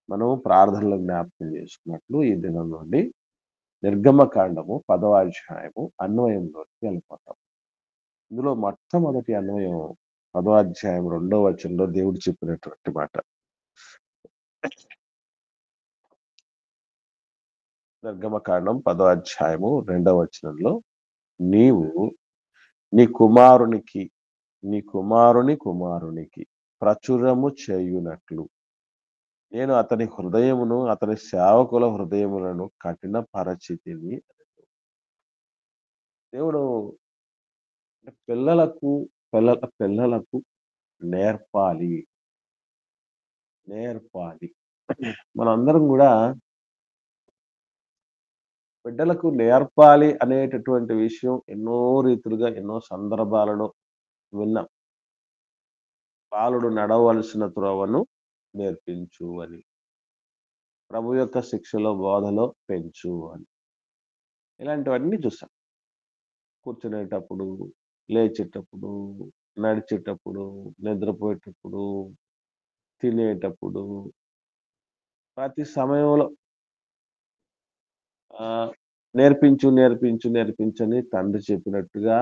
మనం ప్రార్థనలో జ్ఞాపకం చేసుకున్నట్లు ఈ దినం నుండి నిర్గమకాండము 10వ అధ్యాయము అన్వయంలోకి వెళ్ళిపోతాం. ఇందులో మొట్టమొదటి అన్వయం 10వ అధ్యాయం 2వ వచనంలో దేవుడు చెప్పినటువంటి మాట. నిర్గమకాండం 10వ అధ్యాయము 2వ వచనంలో, నీవు నీ కుమారునికి నీ కుమారుని కుమారునికి ప్రచురము చేయునట్లు నేను అతని హృదయమును అతని సేవకుల హృదయములను కఠినపరచితిని. దేవుడు పిల్లలకు నేర్పాలి. మనందరం కూడా బిడ్డలకు నేర్పాలి అనేటటువంటి విషయం ఎన్నో రీతులుగా ఎన్నో సందర్భాలలో విన్నాం. బాలుడు నడవలసిన త్రోవను నేర్పించు అని, ప్రభు యొక్క శిక్షలో బోధలో పెంచు అని, ఇలాంటివన్నీ చూసాం. కూర్చునేటప్పుడు, లేచేటప్పుడు, నడిచేటప్పుడు, నిద్రపోయేటప్పుడు, తినేటప్పుడు, ప్రతి సమయంలో నేర్పించని తండ్రి చెప్పినట్టుగా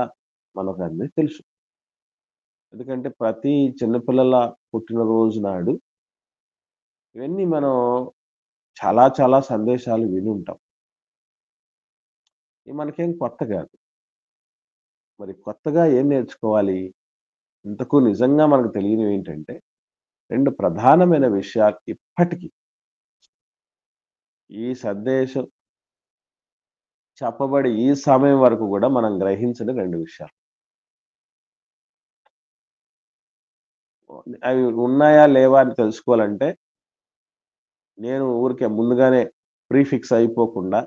మనకన్నీ తెలుసు. ఎందుకంటే ప్రతి చిన్నపిల్లల పుట్టినరోజు నాడు ఇవన్నీ మనం చాలా చాలా సందేశాలు విని ఉంటాం. ఇవి మనకేం కొత్త కాదు. మరి కొత్తగా ఏం నేర్చుకోవాలి? ఇంతకు నిజంగా మనకు తెలియనివి ఏంటంటే 2 ప్రధానమైన విషయాలు ఇప్పటికీ ఈ సందేశం చెప్పబడి ఈ సమయం వరకు కూడా మనం గ్రహించిన 2 విషయాలు. అవి ఉన్నాయా లేవా అని తెలుసుకోవాలంటే నేను ఊరికే ముందుగానే ప్రీఫిక్స్ అయిపోకుండా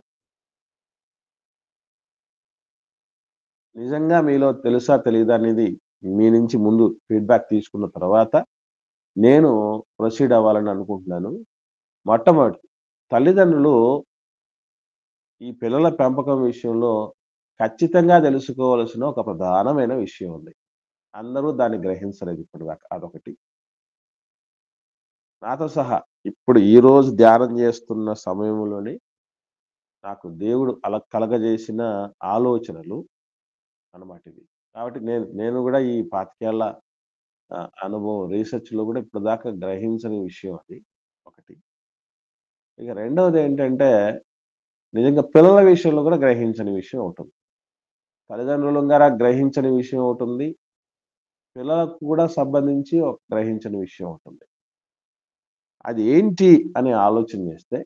నిజంగా మీలో తెలుసా తెలీదా అనేది మీ నుంచి ముందు ఫీడ్‌బ్యాక్ తీసుకున్న తర్వాత నేను ప్రొసీడ్ అవ్వాలని అనుకుంటున్నాను. మొట్టమొదటి తల్లిదండ్రులు ఈ పిల్లల పెంపకం విషయంలో ఖచ్చితంగా తెలుసుకోవాల్సిన ఒక ప్రధానమైన విషయం ఉంది. అందరూ దాన్ని గ్రహించలేదు ఇప్పటిదాకా. అదొకటి. నాతో సహా ఇప్పుడు ఈరోజు ధ్యానం చేస్తున్న సమయంలోనే నాకు దేవుడు అలా కలగజేసిన ఆలోచనలు అన్నమాట ఇవి. కాబట్టి నేను నేను గూడా ఈ 25 ఏళ్ల అనుభవం రీసెర్చ్‌లో గూడా ఇప్పటిదాకా గ్రహించని విషయం అది ఒకటి. ఇక రెండవదేంటంటే నిజంగా పిల్లల విషయంలో కూడా గ్రహించని విషయం ఒకటుంది. తల్లిదండ్రులంగారా గ్రహించని విషయం ఒకటుంది. పిల్లలకు కూడా సంబంధించి ఒక గ్రహించని విషయం ఒకటుంది. అది ఏంటి అని ఆలోచన చేస్తే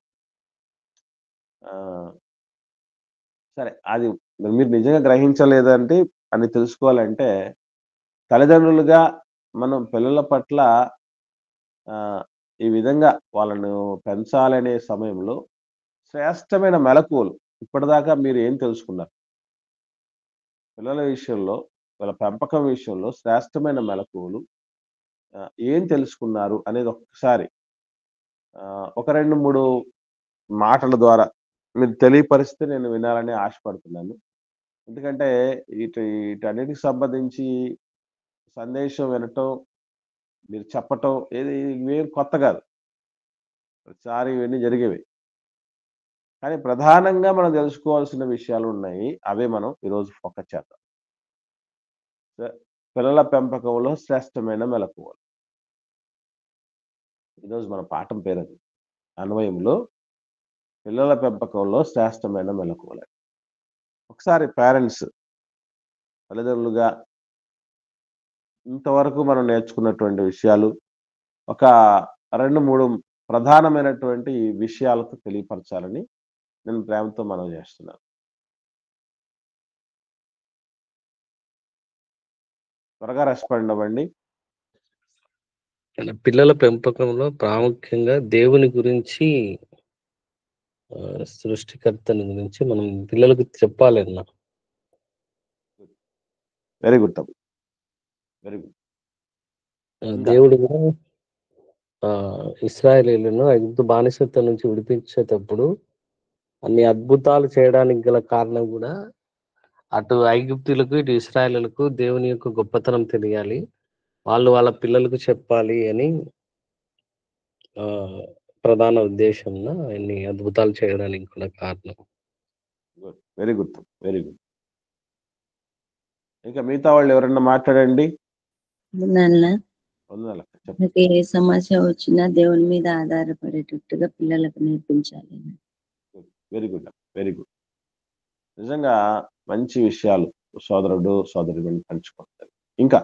ఆహ్, సరే అది మీరు నిజంగా గ్రహించలేదంటే అని తెలుసుకోవాలంటే తల్లిదండ్రులుగా మనం పిల్లల పట్ల ఆహ్, ఈ విధంగా వాళ్ళను పెంచాలనే సమయంలో శ్రేష్టమైన మెళకువలు ఇప్పటిదాకా మీరు ఏం తెలుసుకున్నారు? పిల్లల విషయంలో, వాళ్ళ పెంపకం విషయంలో శ్రేష్టమైన మెళకువలు ఏం తెలుసుకున్నారు అనేది ఒక్కసారి ఒక 2, 3 మాటల ద్వారా మీరు తెలియపరిస్తే నేను వినాలని ఆశపడుతున్నాను. ఎందుకంటే వీటన్నిటికి సంబంధించి సందేశం వినటం, మీరు చెప్పటం ఇవేం కొత్త గాదు. ప్రతిసారి ఇవన్నీ జరిగేవే. కానీ ప్రధానంగా మనం తెలుసుకోవాల్సిన విషయాలున్నాయి. అవే మనం ఈరోజు ఫోకస్ చేద్దాం. స పిల్లల పెంపకంలో శ్రేష్టమైన మెళకువలు. ఈరోజు మన పాఠం పేరది. అన్వయంలో పిల్లల పెంపకంలో శ్రేష్టమైన మెళకువలు. ఒకసారి పేరెంట్స్ తల్లిదండ్రులుగా ఇంతవరకు మనం నేర్చుకున్నటువంటి విషయాలు ఒక 2, 3 ప్రధానమైనటువంటి విషయాలతో తెలియపరచాలని నేను ప్రేమతో మనవి చేస్తున్నాను. త్వరగా రెస్పాండ్ అవ్వండి. పిల్లల పెంపకంలో ప్రాముఖ్యంగా దేవుని గురించి సృష్టికర్తని గురించి మనం పిల్లలకు చెప్పాలన్న. వెరీ గుడ్ తమ్ముడు. Very good. దేవుడు కూడా ఇశ్రాయేలీయులను ఐగుప్తు బానిసత్వం నుంచి విడిపించేటప్పుడు అన్ని అద్భుతాలు చేయడానికి గల కారణం కూడా అటు ఐగుప్తులకు ఇటు ఇశ్రాయేలీయులకు దేవుని యొక్క గొప్పతనం తెలియాలి, వాళ్ళు వాళ్ళ పిల్లలకు చెప్పాలి అని ప్రధాన ఉద్దేశం ఆయన్ని అద్భుతాలు చేయడానికి కూడా కారణం. Good. Very good. Very good. ఇంకా మిగతా వాళ్ళు ఎవరన్నా మాట్లాడండి. నాన్న వందనాలక్క. చెప్పండి. మనకి ఏ సమస్య వచ్చినా దేవుని మీద ఆధారపడేటట్టుగా పిల్లలకు నేర్పించాలి. Very good. Very good. నిజంగా మంచి విషయాలు సోదరుడు సోదరి పంచుకుంటారు. ఇంకా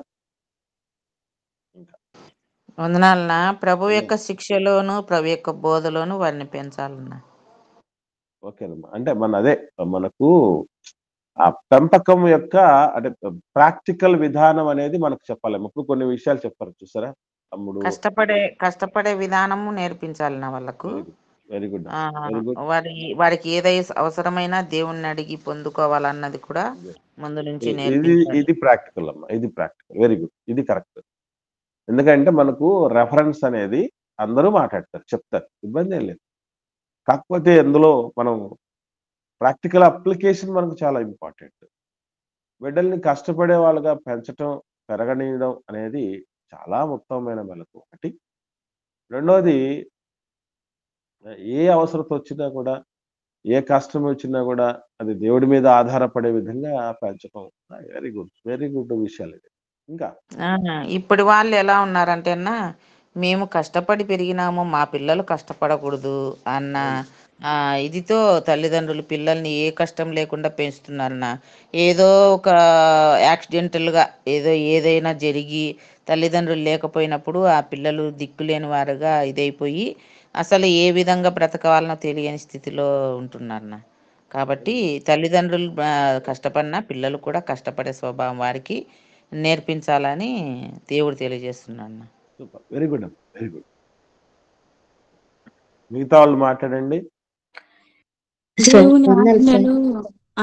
వందనాలన్నా. ప్రభు యొక్క శిక్షలోను ప్రభు యొక్క బోధలోను వారిని పెంచాలన్నా. ఓకేనమ్మా. అంటే అదే మనకు ఆ పెంపకం యొక్క అంటే ప్రాక్టికల్ విధానం అనేది మనకు చెప్పాలి. ఇప్పుడు కొన్ని విషయాలు చెప్పారు చూసారా తమ్ముడు. కష్టపడే విధానము నేర్పించాలన్నా వాళ్ళకు. Very good. Very good. వారికి ఏదైతే అవసరమైనా దేవుణ్ణి అడిగి పొందుకోవాలన్నది కూడా ముందు నుంచి ఇది నేర్పించాలి. ప్రాక్టికల్ అమ్మా. ఇది ప్రాక్టికల్. Very good. ఇది కరెక్ట్. ఎందుకంటే మనకు రెఫరెన్స్ అనేది అందరూ మాట్లాడతారు, చెప్తారు, ఇబ్బంది ఏం లేదు. కాకపోతే ఎందులో మనం ప్రాక్టికల్ అప్లికేషన్ మనకు చాలా ఇంపార్టెంట్. బిడ్డల్ని కష్టపడే వాళ్ళుగా పెంచటం, పెరగనీయడం అనేది చాలా ఉత్తమమైన మెలకు ఒకటి. రెండోది ఏ అవసరత వచ్చినా కూడా, ఏ కష్టం వచ్చినా కూడా అది దేవుడి మీద ఆధారపడే విధంగా పెంచటం వెరీ గుడ్. వెరీ గుడ్ విషయాలు ఇది. ఇంకా ఇప్పుడు వాళ్ళు ఎలా ఉన్నారంటేనా, మేము కష్టపడి పెరిగినాము, మా పిల్లలు కష్టపడకూడదు అన్న ఇదితో తల్లిదండ్రులు పిల్లల్ని ఏ కష్టం లేకుండా పెంచుతున్నారన్న. ఏదో ఒక యాక్సిడెంటల్గా ఏదైనా జరిగి తల్లిదండ్రులు లేకపోయినప్పుడు ఆ పిల్లలు దిక్కులేని వారుగా ఇదైపోయి అసలు ఏ విధంగా బ్రతకాలనో తెలియని స్థితిలో ఉంటున్నారన్న. కాబట్టి తల్లిదండ్రులు కష్టపడినా పిల్లలు కూడా కష్టపడే స్వభావం వారికి నేర్పించాలని దేవుడు తెలియజేస్తున్నాడు. Super. Very good. Very good. మిగతా వాళ్ళు మాట్లాడండి. దేవుని ఆజ్ఞలు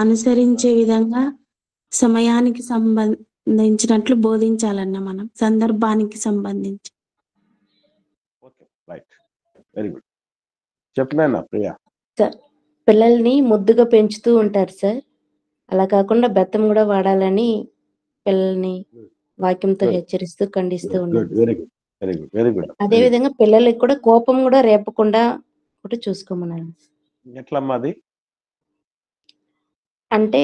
అనుసరించే విధంగా సమయానికి సంబంధించినట్లు బోధించాలన్న మనం, సందర్భానికి సంబంధించి. Okay, right. Very good. చెప్పినా ప్రియా. సార్, పిల్లల్ని ముద్దుగా పెంచుతూ ఉంటారు సార్. అలా కాకుండా బెత్తం కూడా వాడాలని పిల్లల్ని వాక్యంతో హెచ్చరిస్తూ ఖండిస్తూ ఉన్నారు. Very good. Very good. Very good. అదే విధంగా పిల్లలకి కూడా కోపం కూడా రేపకుండా కూడా చూసుకోమన్నారు. ఎట్లమ్మా అది? అంటే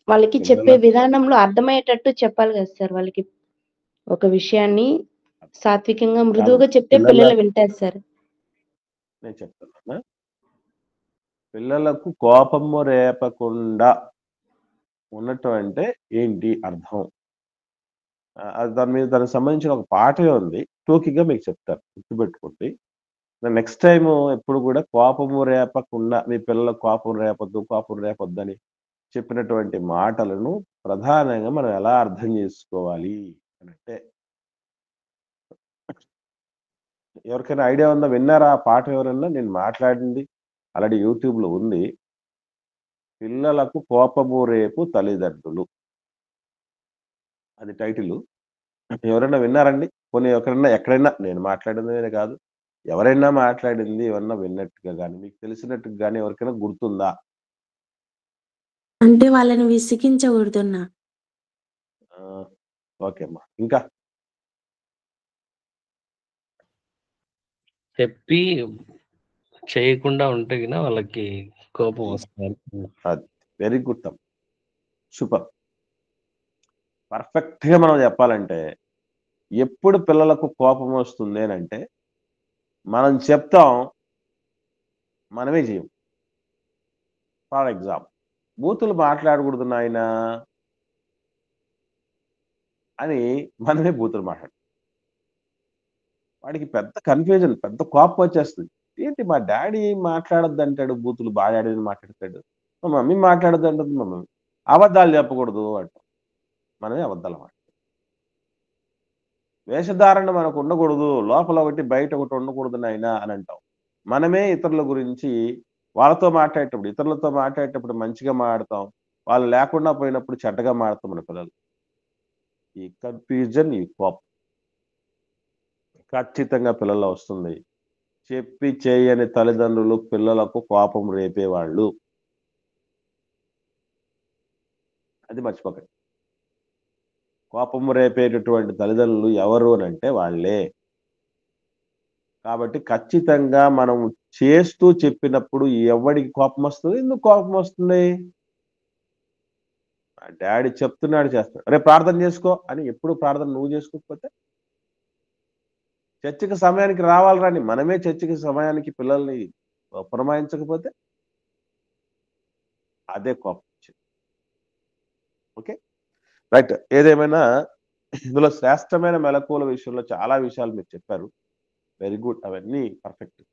వాళ్ళకి చెప్పే విధానంలో అర్థమయ్యేటట్టు చెప్పాలి కదా సార్. వాళ్ళకి ఒక విషయాన్ని సాత్వికంగా మృదువుగా చెప్తే పిల్లలు వింటారు సార్. నేను చెప్తాను. పిల్లలకు కోపము రేపకుండా ఉండటం అంటే ఏంటి అర్థం? దానికి సంబంధించిన ఒక పాటే ఉంది, టోకీగా మీకు చెప్తాను, గుర్తుపెట్టుకోండి. నెక్స్ట్ టైం ఎప్పుడు కూడా కోపము రేపకుండా, మీ పిల్లలకు కోపం రేపొద్దు అని చెప్పినటువంటి మాటలను ప్రధానంగా మనం ఎలా అర్థం చేసుకోవాలి అంటే, ఎవరికైనా ఐడియా ఉందా? విన్నారా ఆ పాట ఎవరన్నా? నేను మాట్లాడింది ఆల్రెడీ యూట్యూబ్లో ఉంది. పిల్లలకు కోపము రేపు తల్లిదండ్రులు, అది టైటిల్. ఎవరైనా విన్నారండి? పోనీ ఎక్కడైనా నేను మాట్లాడిందే కాదు, ఎవరైనా మాట్లాడింది ఎవరన్నా విన్నట్టుగా కానీ, మీకు తెలిసినట్టుగా కానీ ఎవరికైనా గుర్తుందా? అంటే వాళ్ళని విసిగించకూడదున్నా. ఓకే అమ్మా. ఇంకా చెప్పి చేయకుండా ఉంటే గినా వాళ్ళకి కోపం వస్తుంది. అది వెరీ గుడ్ తమ్ముడు. సూపర్. పర్ఫెక్ట్గా మనం చెప్పాలంటే, ఎప్పుడు పిల్లలకు కోపం వస్తుంది అని అంటే, మనం చెప్తాం, మనమే చేయం. ఫర్ ఎగ్జాంపుల్, బూతులు మాట్లాడకూడదు నాయనా అని మనమే బూతులు మాట్లాడతాం. వాడికి పెద్ద కన్ఫ్యూజన్, పెద్ద కోపం వచ్చేస్తుంది. ఏంటి మా డాడీ మాట్లాడద్దు అంటాడు, బూతులు బాగా మాట్లాడతాడు, మా మమ్మీ మాట్లాడద్దు అంటుంది, మా మమ్మీ అబద్ధాలు చెప్పకూడదు అంటాం, మనమే అబద్ధాలు మాట్లాడతాం. వేషధారణ మనకు ఉండకూడదు, లోపల ఒకటి బయట ఒకటి ఉండకూడదు నాయనా అని అంటాం. మనమే ఇతరుల గురించి వాళ్ళతో మాట్లాడేటప్పుడు, ఇతరులతో మాట్లాడేటప్పుడు మంచిగా మాట్లాడతాం, వాళ్ళు లేకుండా పోయినప్పుడు చెడ్డగా మాడతాం మన పిల్లలు. ఈ కన్ఫ్యూజన్, ఈ కోపం ఖచ్చితంగా పిల్లల్లో వస్తుంది. చెప్పి చేయని తల్లిదండ్రులు పిల్లలకు కోపం రేపేవాళ్ళు, అది మర్చిపోకండి. కోపం రేపేటటువంటి తల్లిదండ్రులు ఎవరు అని అంటే వాళ్ళే. కాబట్టి ఖచ్చితంగా మనం చేస్తూ చెప్పినప్పుడు ఎవడికి కోపం వస్తుంది? ఎందుకు కోపం వస్తుంది? డాడీ చెప్తున్నాడు చేస్తాడు. రేపు ప్రార్థన చేసుకో అని ఎప్పుడు ప్రార్థన నువ్వు చేసుకోకపోతే? చర్చికి సమయానికి రావాలిరాని మనమే చర్చికి సమయానికి పిల్లల్ని పురమాయించకపోతే అదే కోపం వచ్చింది. Okay, right. ఏదేమైనా ఇందులో శ్రేష్టమైన మెలకువల విషయంలో చాలా విషయాలు మీరు చెప్పారు. వెరీ గుడ్, అవన్నీ పర్ఫెక్ట్.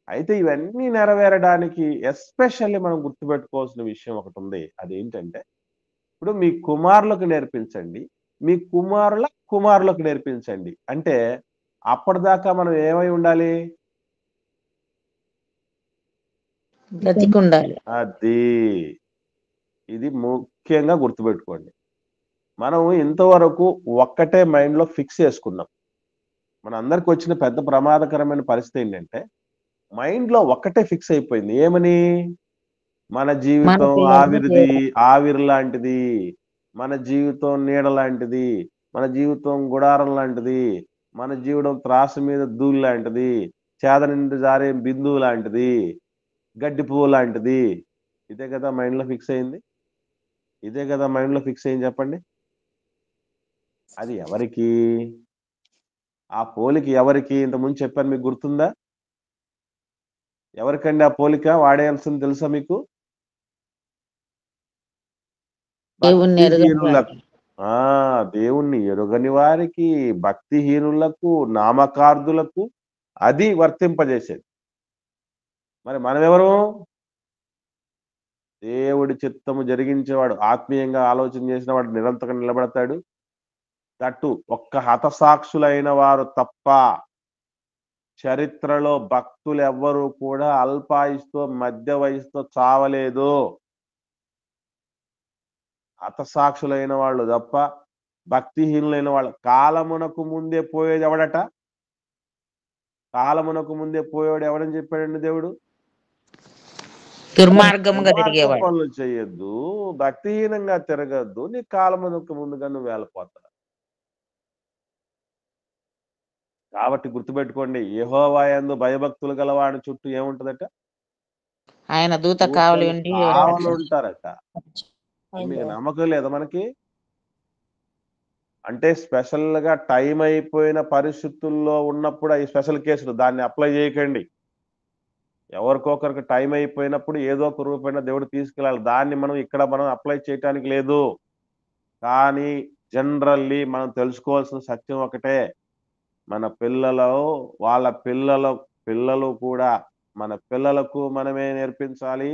అయితే ఇవన్నీ నెరవేరడానికి ఎస్పెషల్లీ మనం గుర్తుపెట్టుకోవాల్సిన విషయం ఒకటి ఉంది. అదేంటంటే ఇప్పుడు మీ కుమారులకు నేర్పించండి, మీ కుమారుల కుమారులకు నేర్పించండి. అంటే అప్పటిదాకా మనం ఏమై ఉండాలి? బ్రతికుండాలి. అది ఇది ముఖ్యంగా గుర్తుపెట్టుకోండి. మనం ఇంతవరకు ఒక్కటే మైండ్లో ఫిక్స్ చేసుకున్నాం. మన అందరికి వచ్చిన పెద్ద ప్రమాదకరమైన పరిస్థితి ఏంటంటే మైండ్లో ఒక్కటే ఫిక్స్ అయిపోయింది. ఏమని? మన జీవితం ఆవిరి లాంటిది, మన జీవితం నీడ లాంటిది, మన జీవితం గుడారం లాంటిది, మన జీవితం త్రాసు మీద ధూళి లాంటిది, చేద నుండి జారే బిందువు లాంటిది, గడ్డి పువ్వు లాంటిది. ఇదే కదా మైండ్లో ఫిక్స్ అయింది. ఇదే కదా మైండ్లో ఫిక్స్ అయింది. చెప్పండి, అది ఎవరికి? ఆ పోలిక ఎవరికి? ఇంతకుముందు చెప్పాను, మీకు గుర్తుందా? ఎవరికండి ఆ పోలిక వాడేయాల్సింది తెలుసా మీకు? భక్తిహీనులకు. దేవుణ్ణి ఎరుగని వారికి, భక్తిహీనులకు, నామకార్థులకు అది వర్తింపజేసేది. మరి మనమెవరు? దేవుడి చిత్తము జరిగించేవాడు, ఆత్మీయంగా ఆలోచన చేసిన వాడు నిరంతరం నిలబడతాడు. తట్టు ఒక్క హతసాక్షులైన వారు తప్ప చరిత్రలో భక్తులు ఎవ్వరూ కూడా అల్పాయుస్తో మధ్య వయసుతో చావలేదు. హతసాక్షులైన వాళ్ళు తప్ప భక్తిహీనులైన వాళ్ళు. కాలమునకు ముందే పోయేది ఎవడట? కాలమునకు ముందే పోయేవాడు ఎవడని చెప్పాడండి దేవుడు? దుర్మార్గముగా తిరిగేవాడు. పనులు చేయొద్దు, భక్తిహీనంగా తిరగద్దు, నీ కాలమునకు ముందుగా నువ్వు వెళ్ళిపోతా. కాబట్టి గుర్తుపెట్టుకోండి, యెహోవా యందు భయభక్తులు గలవాడి చుట్టూ ఏముంటదట? ఆయన దూత కావలి ఉండి ఉంటారట. మీకు నమ్మకం లేదా మనకి? అంటే స్పెషల్ గా టైం అయిపోయిన పరిస్థితుల్లో ఉన్నప్పుడు ఈ స్పెషల్ కేసులు దాన్ని అప్లై చేయకండి. ఎవరికొకరికి టైం అయిపోయినప్పుడు ఏదో ఒక రూపైన దేవుడు తీసుకెళ్ళాలి. దాన్ని మనం ఇక్కడ అప్లై చేయటానికి లేదు. కానీ జనరల్లీ మనం తెలుసుకోవాల్సిన సత్యం ఒకటే, మన పిల్లలు వాళ్ళ పిల్లలు కూడా మన పిల్లలకు మనమే నేర్పించాలి.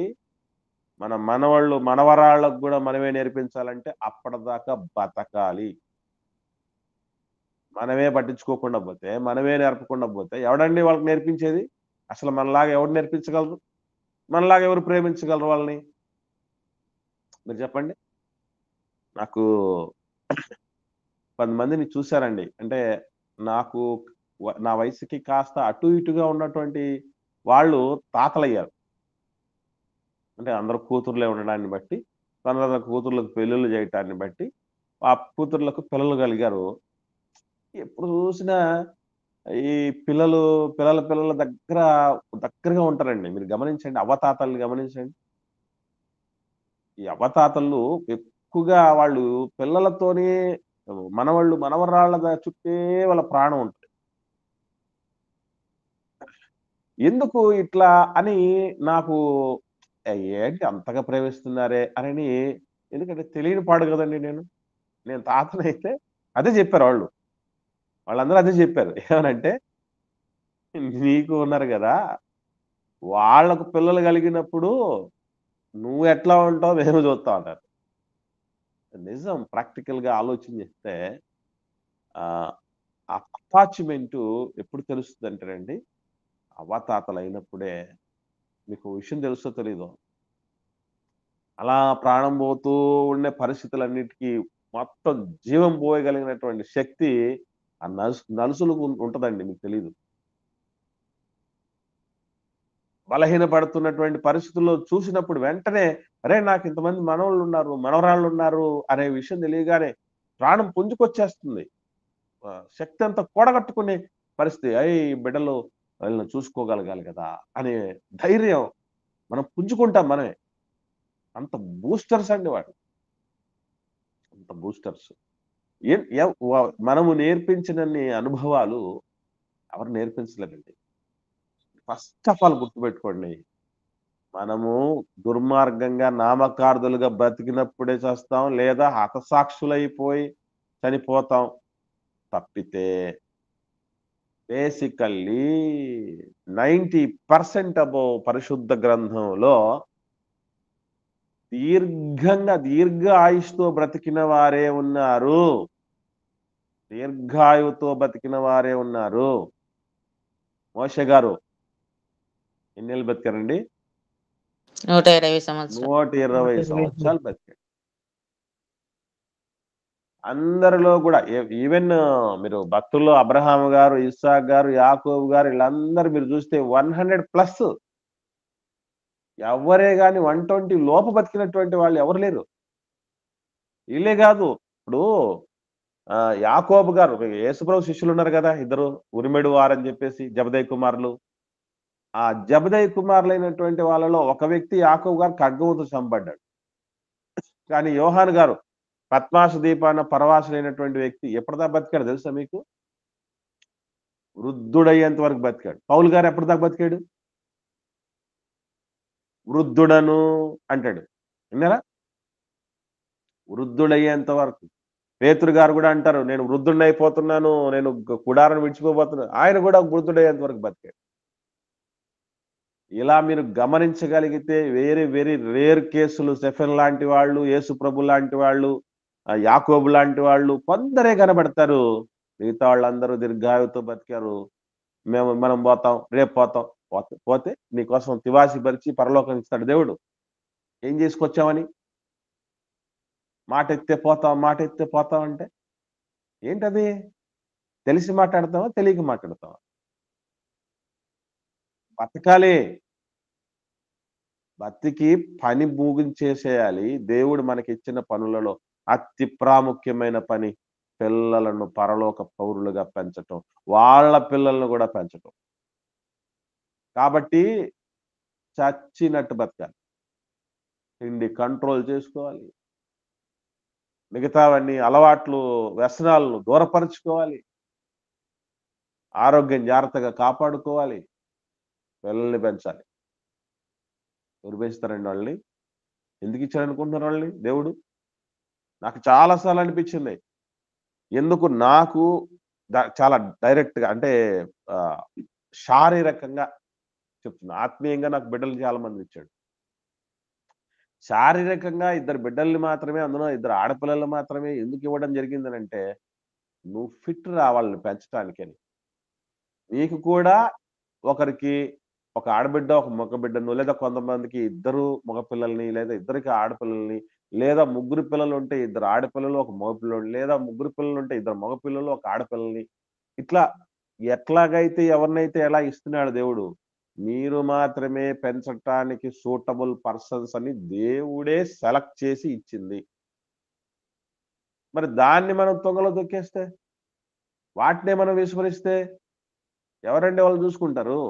మన మనవాళ్ళు మనవరాళ్ళకు కూడా మనమే నేర్పించాలంటే అప్పటిదాకా బతకాలి. మనమే పట్టించుకోకుండా పోతే, మనమే నేర్పకుండా పోతే ఎవడండి వాళ్ళకి నేర్పించేది? అసలు మనలాగా ఎవరు నేర్పించగలరు? మనలాగా ఎవరు ప్రేమించగలరు వాళ్ళని? మీరు చెప్పండి. నాకు కొంతమందిని చూశారండి. అంటే నాకు నా వయసుకి కాస్త అటు ఇటుగా ఉన్నటువంటి వాళ్ళు తాతలయ్యారు. అంటే అందరూ కూతుర్లే ఉండడాన్ని బట్టి, తన కూతుర్లకు పెళ్ళిళ్ళు చేయటాన్ని బట్టి ఆ కూతుర్లకు పిల్లలు కలిగారు. ఎప్పుడు చూసినా ఈ పిల్లల దగ్గరగా ఉంటారండి. మీరు గమనించండి, అవ్వతాతల్ని గమనించండి. ఈ అవ్వతాతలు ఎక్కువగా వాళ్ళు పిల్లలతోనే మనవళ్ళు మనవరాళ్ళ చుట్టే వాళ్ళ ప్రాణం ఉంటుంది. ఎందుకు ఇట్లా అని నాకు ఏంటి అంతగా ప్రేమిస్తున్నారే అని, ఎందుకంటే తెలియని పాడు కదండి. నేను తాతనైతే అదే చెప్పారు వాళ్ళు. వాళ్ళందరూ అదే చెప్పారు. ఏమనంటే, నీకు ఉన్నారు కదా, వాళ్ళకు పిల్లలు కలిగినప్పుడు నువ్వు ఎట్లా ఉంటావు మేము చూస్తాం అన్నారు. నిజం. ప్రాక్టికల్ గా ఆలోచన చేస్తే ఆ అటాచ్మెంట్ ఎప్పుడు తెలుస్తుంది అంటేనండి, అవ్వాతాతలు అయినప్పుడే. మీకు విషయం తెలుసో తెలీదో, అలా ప్రాణం పోతూ ఉండే పరిస్థితులన్నిటికీ మొత్తం జీవం పోయగలిగినటువంటి శక్తి ఆ నలుసులకు ఉంటదండి. మీకు తెలీదు. బలహీనపడుతున్నటువంటి పరిస్థితుల్లో చూసినప్పుడు వెంటనే అరే నాకు ఇంతమంది మనవళ్ళు ఉన్నారు, మనవరాళ్ళు ఉన్నారు అనే విషయం తెలియగానే ప్రాణం పుంజుకొచ్చేస్తుంది. శక్తి అంతా కూడగట్టుకునే పరిస్థితి. బిడ్డలు వాళ్ళని చూసుకోగలగాలి కదా అనే ధైర్యం మనం పుంజుకుంటాం మనమే. అంత బూస్టర్స్ అండి వాడు. అంత బూస్టర్స్. మనము నేర్పించినన్ని అనుభవాలు ఎవరు నేర్పించలేదండి. ఫస్ట్ ఆఫ్ ఆల్ గుర్తుపెట్టుకోండి. మనము దుర్మార్గంగా నామకార్థులుగా బ్రతికినప్పుడే చస్తాం, లేదా హతసాక్షులైపోయి చనిపోతాం తప్పితే బేసికల్లీ 90% అబోవ్ పరిశుద్ధ గ్రంథంలో దీర్ఘ ఆయుష్తో బ్రతికిన వారే ఉన్నారు. దీర్ఘాయువుతో బతికిన వారే ఉన్నారు. మోషే గారు ఎన్నేళ్ళు బతికారండి? 120 సంవత్సరాలు. 120 సంవత్సరాలు బతికాడు. అందరిలో కూడా ఈవెన్ మీరు భక్తుల్లో అబ్రహాము గారు, ఇస్సాకు గారు, యాకోబు గారు వీళ్ళందరూ మీరు చూస్తే 100+ ఎవరే గాని 120 లోపు బతికినటువంటి వాళ్ళు ఎవరు లేరు. వీళ్ళే కాదు, ఇప్పుడు యాకోబు గారు, యేసుప్రభు శిష్యులు ఉన్నారు కదా ఇద్దరు, ఉరిమెడు వారని చెప్పేసి జబదయి కుమారులు. ఆ జబదయి కుమారులైనటువంటి వాళ్ళలో ఒక వ్యక్తి యాకోబు గారు ఖడ్గముతో చంపబడ్డాడు. కానీ యోహాను గారు పద్మాసు దీపాన పరవాసులైనటువంటి వ్యక్తి ఎప్పటిదాకా బతికాడు తెలుసా మీకు? వృద్ధుడయ్యేంత వరకు బతికాడు. పౌలు గారు ఎప్పటిదాకా బతికాడు? వృద్ధుడను అంటాడు, విన్నారా? వృద్ధుడయ్యేంత వరకు. పేతురు గారు కూడా అంటారు, నేను వృద్ధుడిని అయిపోతున్నాను, నేను కుడారను విడిచిపోబోతున్నాను. ఆయన కూడా వృద్ధుడయ్యేంత వరకు బతికాడు. ఇలా మీరు గమనించగలిగితే వెరీ వెరీ రేర్ కేసులు. స్టెఫెన్ లాంటి వాళ్ళు, యేసు ప్రభు లాంటి వాళ్ళు, యాకోబు లాంటి వాళ్ళు కొందరే కనబడతారు. మిగతా వాళ్ళందరూ దీర్ఘాయువుతో బతికారు. మనం పోతాం, రేపు పోతాం. పోతే నీకోసం తివాసి పరిచి పరలోకం ఇస్తాడు దేవుడు. ఏం చేసుకొచ్చామని? మాట ఎత్తే పోతాం అంటే ఏంటది? తెలిసి మాట్లాడతావా, తెలియక మాట్లాడతావా? బతకాలి, బతికి పని ముగించేసేయాలి. దేవుడు మనకి ఇచ్చిన పనులలో అతి ప్రాముఖ్యమైన పని పిల్లలను పరలోక పౌరులుగా పెంచటం, వాళ్ళ పిల్లలను కూడా పెంచటం. కాబట్టి చచ్చినట్టు బతకాలి. తిండి కంట్రోల్ చేసుకోవాలి, మిగతావన్నీ అలవాట్లు, వ్యసనాలను దూరపరుచుకోవాలి, ఆరోగ్యం జాగ్రత్తగా కాపాడుకోవాలి, పిల్లల్ని పెంచాలి. ఎవరు పెంచుతారండి వాళ్ళని? ఎందుకు ఇచ్చారనుకుంటున్నారు వాళ్ళని దేవుడు? నాకు చాలాసార్లు అనిపించింది, ఎందుకు నాకు చాలా డైరెక్ట్గా అంటే శారీరకంగా చెప్తున్నా, ఆత్మీయంగా నాకు బిడ్డలు చాలా మంది ఇచ్చాడు. శారీరకంగా 2 బిడ్డల్ని మాత్రమే, అందులో 2 ఆడపిల్లలు మాత్రమే ఎందుకు ఇవ్వడం జరిగిందనంటే, నువ్వు ఫిట్ రావాలని పెంచడానికని. నీకు కూడా ఒకరికి ఒక ఆడబిడ్డ, ఒక మగ బిడ్డను, లేదా కొంతమందికి 2 మగపిల్లల్ని, లేదా 2 ఆడపిల్లల్ని, లేదా 3 పిల్లలు ఉంటే 2 ఆడపిల్లలు, ఒక మగపిల్లడు, లేదా 3 పిల్లలు ఉంటే 2 మగపిల్లలు, ఒక ఆడపిల్లల్ని, ఇట్లా ఎట్లాగైతే ఎవరినైతే ఎలా ఇస్తున్నాడు దేవుడు, మీరు మాత్రమే పెంచటానికి సూటబుల్ పర్సన్స్ అని దేవుడే సెలెక్ట్ చేసి ఇచ్చింది. మరి దాన్ని మనం తొంగలో దొక్కేస్తే, వాటినే మనం విస్మరిస్తే ఎవరండి వాళ్ళు చూసుకుంటారు?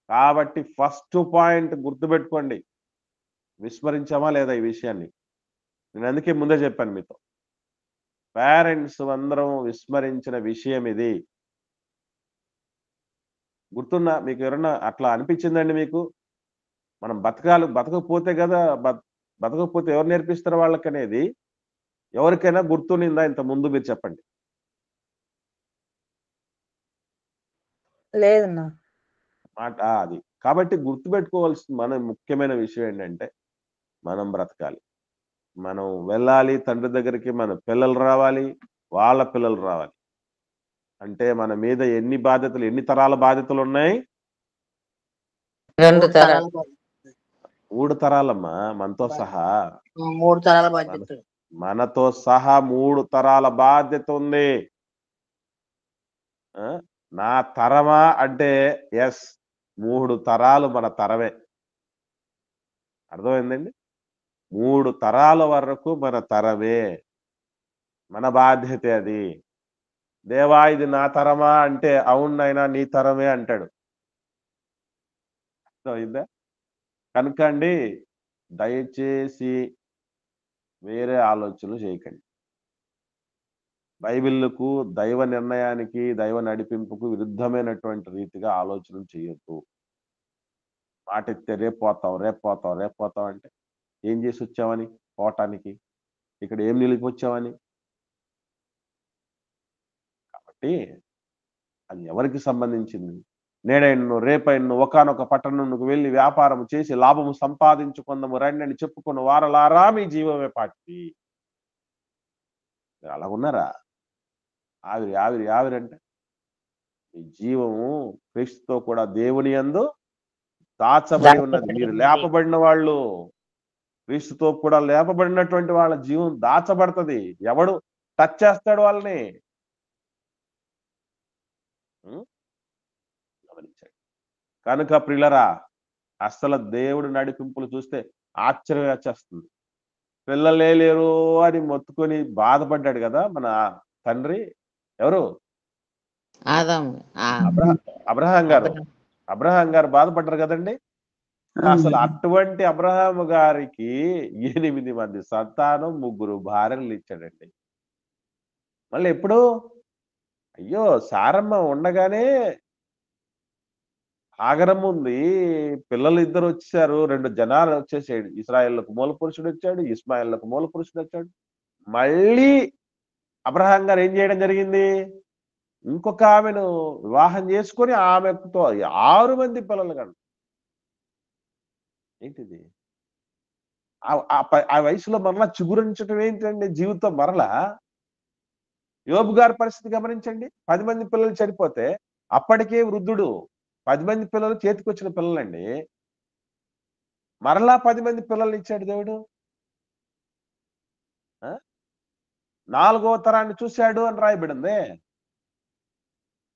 కాబట్టి ఫస్ట్ పాయింట్ గుర్తుపెట్టుకోండి, విస్మరించామా లేదా ఈ విషయాన్ని? నేను అందుకే ముందే చెప్పాను మీతో, పేరెంట్స్ అందరం విస్మరించిన విషయం ఇది. గుర్తున్నా మీకు? ఎవరన్నా అట్లా అనిపించిందండి మీకు? మనం బతకపోతే కదా, బతకపోతే ఎవరు నేర్పిస్తారు వాళ్ళకనేది ఎవరికైనా గుర్తునిందా ఇంత ముందు? మీరు చెప్పండి. లేదన్నా. మాట అది. కాబట్టి గుర్తుపెట్టుకోవాల్సిన మన ముఖ్యమైన విషయం ఏంటంటే, మనం బ్రతకాలి, మనం వెళ్ళాలి తండ్రి దగ్గరికి, మన పిల్లలు రావాలి, వాళ్ళ పిల్లలు రావాలి. అంటే మన మీద ఎన్ని బాధ్యతలు, ఎన్ని తరాల బాధ్యతలు ఉన్నాయి? 2 తరాలు. 3 తరాలమ్మా, మనతో సహా. 3 తరాల బాధ్యత. మనతో సహా 3 తరాల బాధ్యత ఉంది. నా తరమా అంటే ఎస్, 3 తరాలు మన తరమే. అర్థమైందండి? 3 తరాల వరకు మన తరమే, మన బాధ్యత అది. దేవా ఇది నా తరమా అంటే, అవును నాయనా నీ తరమే అంటాడు. అర్థమైందా? కనుక అండి దయచేసి వేరే ఆలోచనలు చేయకండి. బైబిలుకు, దైవ నిర్ణయానికి, దైవ నడిపింపుకు విరుద్ధమైనటువంటి రీతిగా ఆలోచనలు చేయొద్దు. మాటిస్తే రేపు పోతాం, రేపు పోతాం, రేపు పోతాం అంటే ఏం చేసి వచ్చావని పోవటానికి? ఇక్కడ ఏం నిలిపొచ్చావని? కాబట్టి అది ఎవరికి సంబంధించింది? నేడైనను రేపైనను ఒకానొక పట్టణమునకు వెళ్ళి వ్యాపారం చేసి లాభము సంపాదించుకుందాము రండి అని చెప్పుకున్న వారలారా మీ జీవమే పాటిది. అలాగున్నారా? ఆవిరి ఆవిరి ఆవిరి అంటే మీ జీవము క్రీస్తుతో కూడా దేవుని యందు దాచబడి ఉన్నది. మీరు లేపబడిన వాళ్ళు, క్రీస్తుతో కూడా లేపబడినటువంటి వాళ్ళ జీవం దాచబడుతుంది. ఎవడు టచ్ చేస్తాడు వాళ్ళని? గమనించండి. కనుక ప్రియులరా, అసలు దేవుడు నడిపింపులు చూస్తే ఆశ్చర్యం వచ్చేస్తుంది. పిల్లలే లేరు అని మొత్తుకొని బాధపడ్డాడు కదా మన తండ్రి. ఎవరు? ఆదాము. అబ్రహాం గారు. అబ్రహాం గారు బాధపడ్డారు కదండి. అసలు అటువంటి అబ్రహాం గారికి 8 మంది సంతానం, 3 భార్యలు ఇచ్చాడండి. మళ్ళీ ఎప్పుడు? అయ్యో సారమ్మ ఉండగానే ఆగరమ్మ ఉంది, పిల్లలు ఇద్దరు వచ్చేసారు, 2 జనాలు వచ్చేసాడు. ఇస్రాయేళ్లకు మూల పురుషుడు వచ్చాడు, ఇస్మాయిల్లకు మూల పురుషుడు వచ్చాడు. మళ్ళీ అబ్రహాం గారు ఏం చేయడం జరిగింది? ఇంకొక ఆమెను వివాహం చేసుకొని ఆమెతో 6 మంది పిల్లలు కను. ఏంటిది? ఆ వయసులో మరలా చిగురించడం ఏంటండి జీవితం మరలా? యోబు గారి పరిస్థితి గమనించండి. 10 మంది పిల్లలు చనిపోతే అప్పటికే వృద్ధుడు. 10 మంది పిల్లలు చేతికొచ్చిన పిల్లలండి. మరలా 10 మంది పిల్లల్ని ఇచ్చాడు దేవుడు. 4వ తరాన్ని చూశాడు అని రాయబడింది.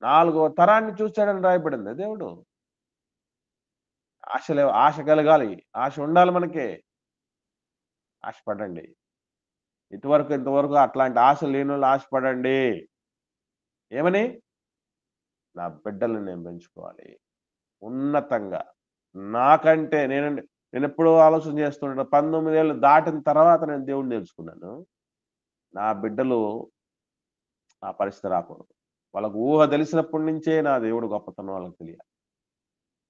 4వ తరాన్ని చూశాడని రాయబడింది దేవుడు. ఆశ కలగాలి, ఆశ ఉండాలి మనకి. ఆశపడండి. ఇంతవరకు అట్లాంటి ఆశ లేని వాళ్ళు ఆశపడండి. ఏమని? నా బిడ్డలను నేను పెంచుకోవాలి ఉన్నతంగా. నాకంటే నేను ఎప్పుడూ ఆలోచన చేస్తుంటాను. 19 ఏళ్ళు దాటిన తర్వాత నేను దేవుడిని తెలుసుకున్నాను. నా బిడ్డలు ఆ పరిస్థితి రాకూడదు. వాళ్ళకు ఊహ తెలిసినప్పటి నుంచే నా దేవుడు గొప్పతనం వాళ్ళకి తెలియాలి.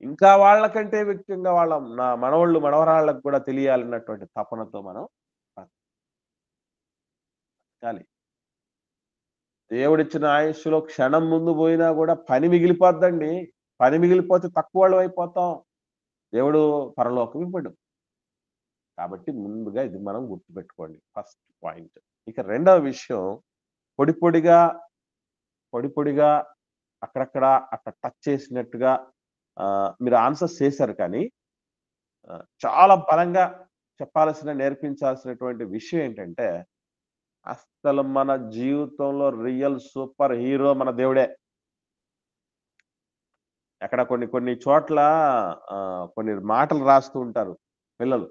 ఇంకా వాళ్ళకంటే వ్యక్తిగా నా మనవళ్ళు మనవరాళ్ళకు కూడా తెలియాలన్నటువంటి తపనతో మనం బతకాలి. దేవుడిచ్చిన ఆయుష్లో క్షణం ముందు పోయినా కూడా పని మిగిలిపోద్దండి. పని మిగిలిపోతే తక్కువ వాళ్ళు అయిపోతాం. దేవుడు పరలోకం ఇవ్వడు. కాబట్టి ముందుగా ఇది మనం గుర్తుపెట్టుకోండి. First point. ఇక రెండవ విషయం, పొడి పొడిగా అక్కడక్కడ అక్కడ టచ్ చేసినట్టుగా మీరు ఆన్సర్స్ చేశారు. కానీ చాలా బలంగా నేర్పించాల్సినటువంటి విషయం ఏంటంటే, అసలు మన జీవితంలో రియల్ సూపర్ హీరో మన దేవుడే. అక్కడ కొన్ని చోట్ల కొన్ని మాటలు రాస్తూ ఉంటారు పిల్లలు.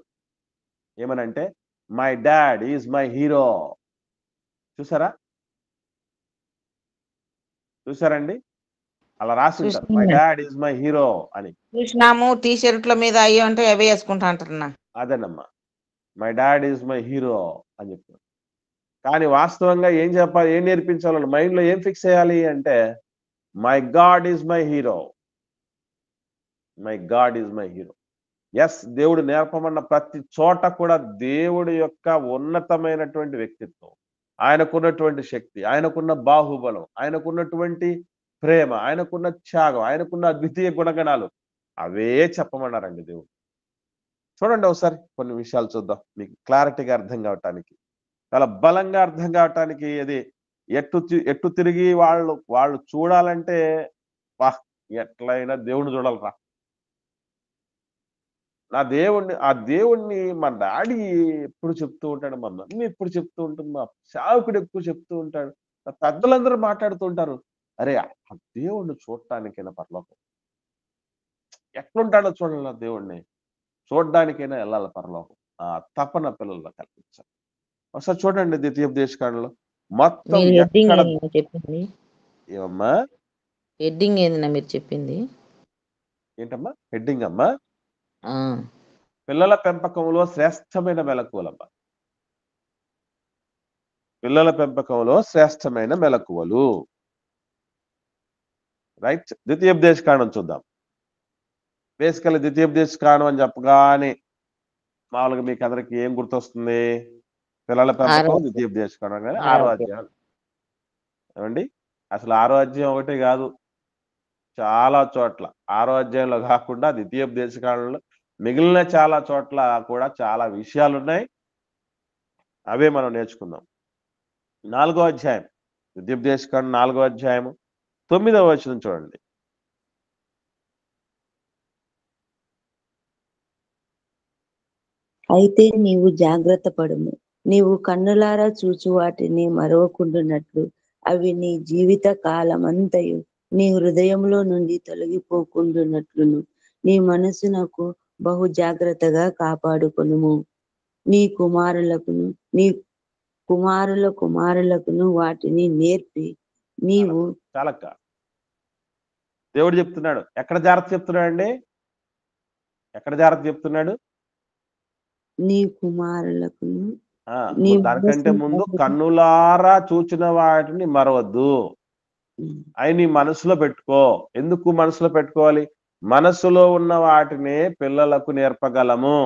ఏమనంటే, my dad is my hero. చూసారండి? అలా రాసి ఉంటారు, my dad is my hero అని. చూసినాము. టీ షర్ట్ల మీద అయ్యో అంటే అవే వేసుకుంటా అంటున్నా. అదేనమ్మా, my dad is my hero అని చెప్తారు. కానీ వాస్తవంగా ఏం చెప్పాలి, ఏం నేర్పించాలి, మైండ్ లో ఏం ఫిక్స్ చేయాలి అంటే, my God is my hero. My God is my hero. Yes, దేవుడు నేర్పమన్న ప్రతి చోట కూడా దేవుడి యొక్క ఉన్నతమైనటువంటి వ్యక్తిత్వం, ఆయనకున్నటువంటి శక్తి, ఆయనకున్న బాహుబలం, ఆయనకున్నటువంటి ప్రేమ, ఆయనకున్న త్యాగం, ఆయనకున్న అద్వితీయ గుణగణాలు అవే చెప్పమన్నారండి దేవుడు. చూడండి ఒకసారి కొన్ని విషయాలు చూద్దాం, మీకు క్లారిటీగా అర్థం కావటానికి, చాలా బలంగా అర్థం కావటానికి. అది ఎట్టు తిరిగి వాళ్ళు చూడాలంటే ఎట్లయినా దేవుణ్ణి చూడాలరా. ఆ దేవుణ్ణి మా డాడీ ఎప్పుడు చెప్తూ ఉంటాడు, మా మమ్మీ ఎప్పుడు చెప్తూ ఉంటుంది, మా సేవకుడు ఎప్పుడు చెప్తూ ఉంటాడు, పెద్దలందరూ మాట్లాడుతూ ఉంటారు. అరే ఆ దేవుణ్ణి చూడటానికైనా పరలోకం, ఎట్లుంటాడో చూడాలి, దేవుణ్ణి చూడడానికైనా వెళ్ళాలి పరలోకం. ఆ తపన పిల్లల్లో కల్పించాలి. ఒకసారి చూడండి ద్వితీయోపదేశకాండలో మొత్తం ఎక్కడ చెప్పింది ఏమమ్మా? హెడ్డింగ్ ఏందినా మీరు చెప్పింది? ఏంటమ్మా హెడ్డింగ్ అమ్మా? ఆ, పిల్లల పెంపకంలో శ్రేష్టమైన మెలకువలమ్మా. పిల్లల పెంపకంలో శ్రేష్టమైన మెలకువలు. రైట్. ద్వితీయోపదేశ కాండం చూద్దాం. బేసికల్లీ ద్వితీయోపదేశ కాండం అని చెప్పగానే మామూలుగా మీకు అందరికి ఏం గుర్తొస్తుంది? పిల్లల ఆరో పెంపకం అధ్యాయం. ద్వితీయోపదేశ కాండం కానీ ఆరో 6వ అధ్యాయం. అధ్యాయం. ఏమండి? అసలు 6వ అధ్యాయం ఒకటే కాదు, చాలా చోట్ల 6వ అధ్యాయంలో కాకుండా ద్వితీయోపదేశ కాండంలో మిగిలిన చాలా చోట్ల కూడా చాలా విషయాలు ఉన్నాయి. అవే మనం నేర్చుకుందాం. 4వ అధ్యాయం, ద్వితీయోపదేశ కాండం 4వ అధ్యాయం 9వ వచనం చూడండి. అయితే నీవు జాగ్రత్త పడుము, నీవు కన్నులారా చూచు వాటిని మరవకుండునట్లు అవి నీ జీవిత కాలమంతయు నీ హృదయంలో నుండి తొలగిపోకుండునట్లును నీ మనసునకు బహు జాగ్రత్తగా కాపాడుకొనుము. నీ కుమారుల కుమారులకును వాటిని నేర్పి నీవు చాలక్క దేవుడు చెప్తున్నాడు. ఎక్కడ జాగ్రత్త చెప్తున్నాడు అండి? ఎక్కడ జాగ్రత్త చెప్తున్నాడు? నీ కుమారులకును దానికంటే ముందు కన్నులారా చూచిన వాటిని మరవద్దు. అవి నీ మనసులో పెట్టుకో. ఎందుకు మనసులో పెట్టుకోవాలి? మనసులో ఉన్న వాటిని పిల్లలకు నేర్పగలము.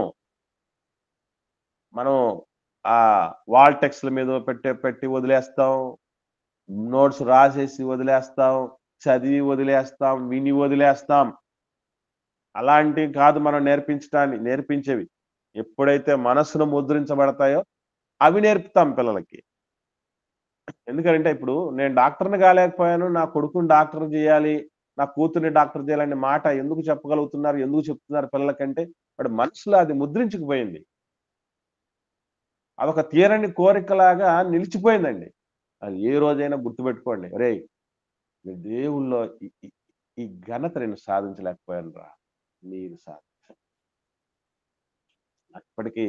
మనం ఆ వాల్ టెక్స్ట్ల మీద పెట్టి వదిలేస్తాం, నోట్స్ రాసేసి వదిలేస్తాం, చదివి వదిలేస్తాం, విని వదిలేస్తాం. అలాంటివి కాదు మనం నేర్పించేవి. ఎప్పుడైతే మనసును ముద్రించబడతాయో అవి నేర్పుతాం పిల్లలకి. ఎందుకంటే ఇప్పుడు నేను డాక్టర్ని కాలేకపోయాను, నా కొడుకుని డాక్టర్ చేయాలి, నా కూతుర్ని డాక్టర్ చేయాలనే మాట ఎందుకు చెప్పగలుగుతున్నారు, ఎందుకు చెప్తున్నారు పిల్లలకంటే వాడు మనసులో అది ముద్రించుకుపోయింది. అదొక తీరని కోరికలాగా నిలిచిపోయిందండి. అది ఏ రోజైనా గుర్తుపెట్టుకోండి, రే దేవుళ్ళో ఈ ఘనత నేను సాధించలేకపోయాను రా, మీరు సాధించాలి. అప్పటికి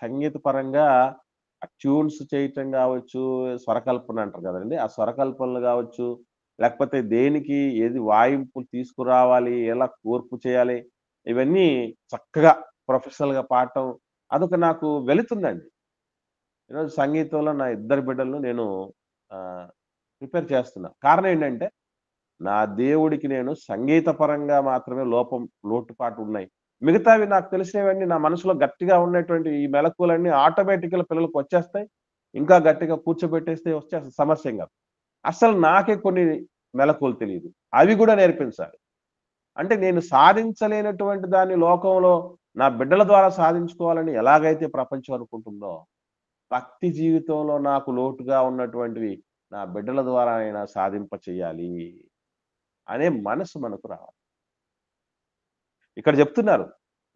సంగీత పరంగా ట్యూన్స్ చేయటం కావచ్చు, స్వరకల్పన అంటారు కదండి, ఆ స్వరకల్పనలు కావచ్చు, లేకపోతే దేనికి ఏది వాయింపులు తీసుకురావాలి, ఎలా కూర్పు చేయాలి, ఇవన్నీ చక్కగా ప్రొఫెషనల్ గా పాడటం అదొక నాకు వెళుతుందండి. ఈరోజు సంగీతంలో నా 2 బిడ్డలను నేను ప్రిపేర్ చేస్తున్నా. కారణం ఏంటంటే నా దేవుడికి నేను సంగీత పరంగా మాత్రమే లోటుపాటు ఉన్నాయి. మిగతావి నాకు తెలిసినవన్నీ నా మనసులో గట్టిగా ఉన్నటువంటి ఈ మెలకువలన్నీ ఆటోమేటిక్‌గా పిల్లలకు వచ్చేస్తాయి. ఇంకా గట్టిగా కూర్చోబెట్టేస్తే వచ్చేస్తాయి, సమస్యేం కాదు. అసలు నాకే కొన్ని మెలకువలు తెలీదు. అవి కూడా నేర్పించాలి. అంటే నేను సాధించలేనటువంటి దాన్ని లోకంలో నా బిడ్డల ద్వారా సాధించుకోవాలని ఎలాగైతే ప్రపంచం అనుకుంటుందో, భక్తి జీవితంలో నాకు లోటుగా ఉన్నటువంటివి నా బిడ్డల ద్వారా అయినా సాధింప చేయాలి అనే మనసు మనకు రావాలి. ఇక్కడ చెప్తున్నారు,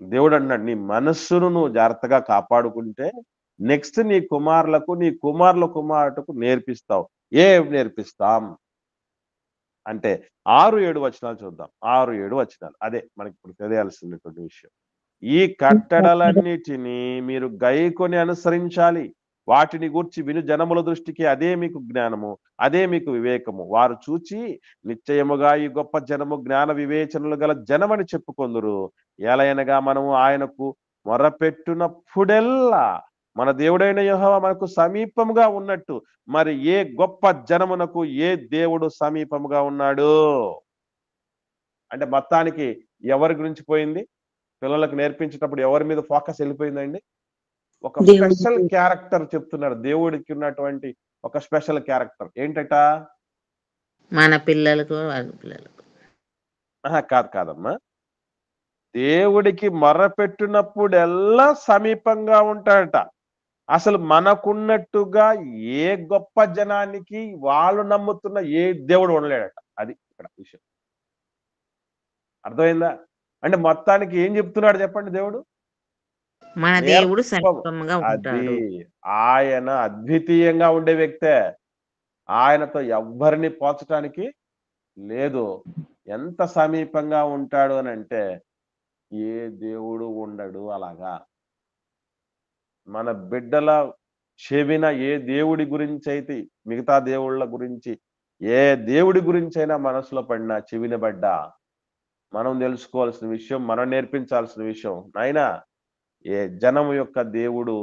దేవుడు అన్నాడు, నీ మనస్సును నువ్వు జాగ్రత్తగా కాపాడుకుంటే నెక్స్ట్ నీ కుమారుల కుమారుటకు నేర్పిస్తావు. నేర్పిస్తాం అంటే 6-7 వచనాలు చూద్దాం. 6-7 వచనాలు అదే మనకి ఇప్పుడు తెలియాల్సినటువంటి విషయం. ఈ కట్టడలన్నిటినీ మీరు గైకొని అనుసరించాలి. వాటిని గూర్చి విను జనముల దృష్టికి అదే మీకు జ్ఞానము, అదే మీకు వివేకము. వారు చూచి నిశ్చయముగా ఈ గొప్ప జనము జ్ఞాన వివేచనలు గల జనమని చెప్పుకొందురు. ఎలయనగా మనము ఆయనకు మొరపెట్టునప్పుడెల్లా మన దేవుడైన యెహోవా మనకు సమీపముగా ఉన్నట్టు మరి ఏ గొప్ప జనమునకు ఏ దేవుడు సమీపముగా ఉన్నాడు? అంటే మొత్తానికి ఎవరి గురించి పోయింది? పిల్లలకు నేర్పించేటప్పుడు ఎవరి మీద ఫోకస్ వెళ్ళిపోయిందండి? ఒక స్పెషల్ క్యారెక్టర్ చెప్తున్నారు. దేవుడికి ఉన్నటువంటి ఒక స్పెషల్ క్యారెక్టర్ ఏంటట? మన పిల్లలకు వాళ్ళ పిల్లలకు. కాదమ్మా. దేవుడికి మొరపెట్టినప్పుడెల్లా సమీపంగా ఉంటాడట. అసలు మనకున్నట్టుగా ఏ గొప్ప జనానికి వాళ్ళు నమ్ముతున్న ఏ దేవుడు ఉండలేడట. అది ఇక్కడ విషయం. అర్థమైందా? అంటే మొత్తానికి ఏం చెప్తున్నాడు చెప్పండి దేవుడు? మన దేవుడు సమీపంగా ఉంటాడు. ఆయన అద్వితీయంగా ఉండే వ్యక్తే. ఆయనతో ఎవ్వరిని పోల్చడానికి లేదు. ఎంత సమీపంగా ఉంటాడు అని అంటే ఏ దేవుడు ఉండడు అలాగా. మన బిడ్డల చెవిన ఏ దేవుడి గురించి అయితే మిగతా దేవుళ్ళ గురించి ఏ దేవుడి గురించి అయినా మనసులో పడినా చెవిన పడ్డా మనం తెలుసుకోవాల్సిన విషయం, మనం నేర్పించాల్సిన విషయం, నాయనా ఏ జనం యొక్క దేవుడు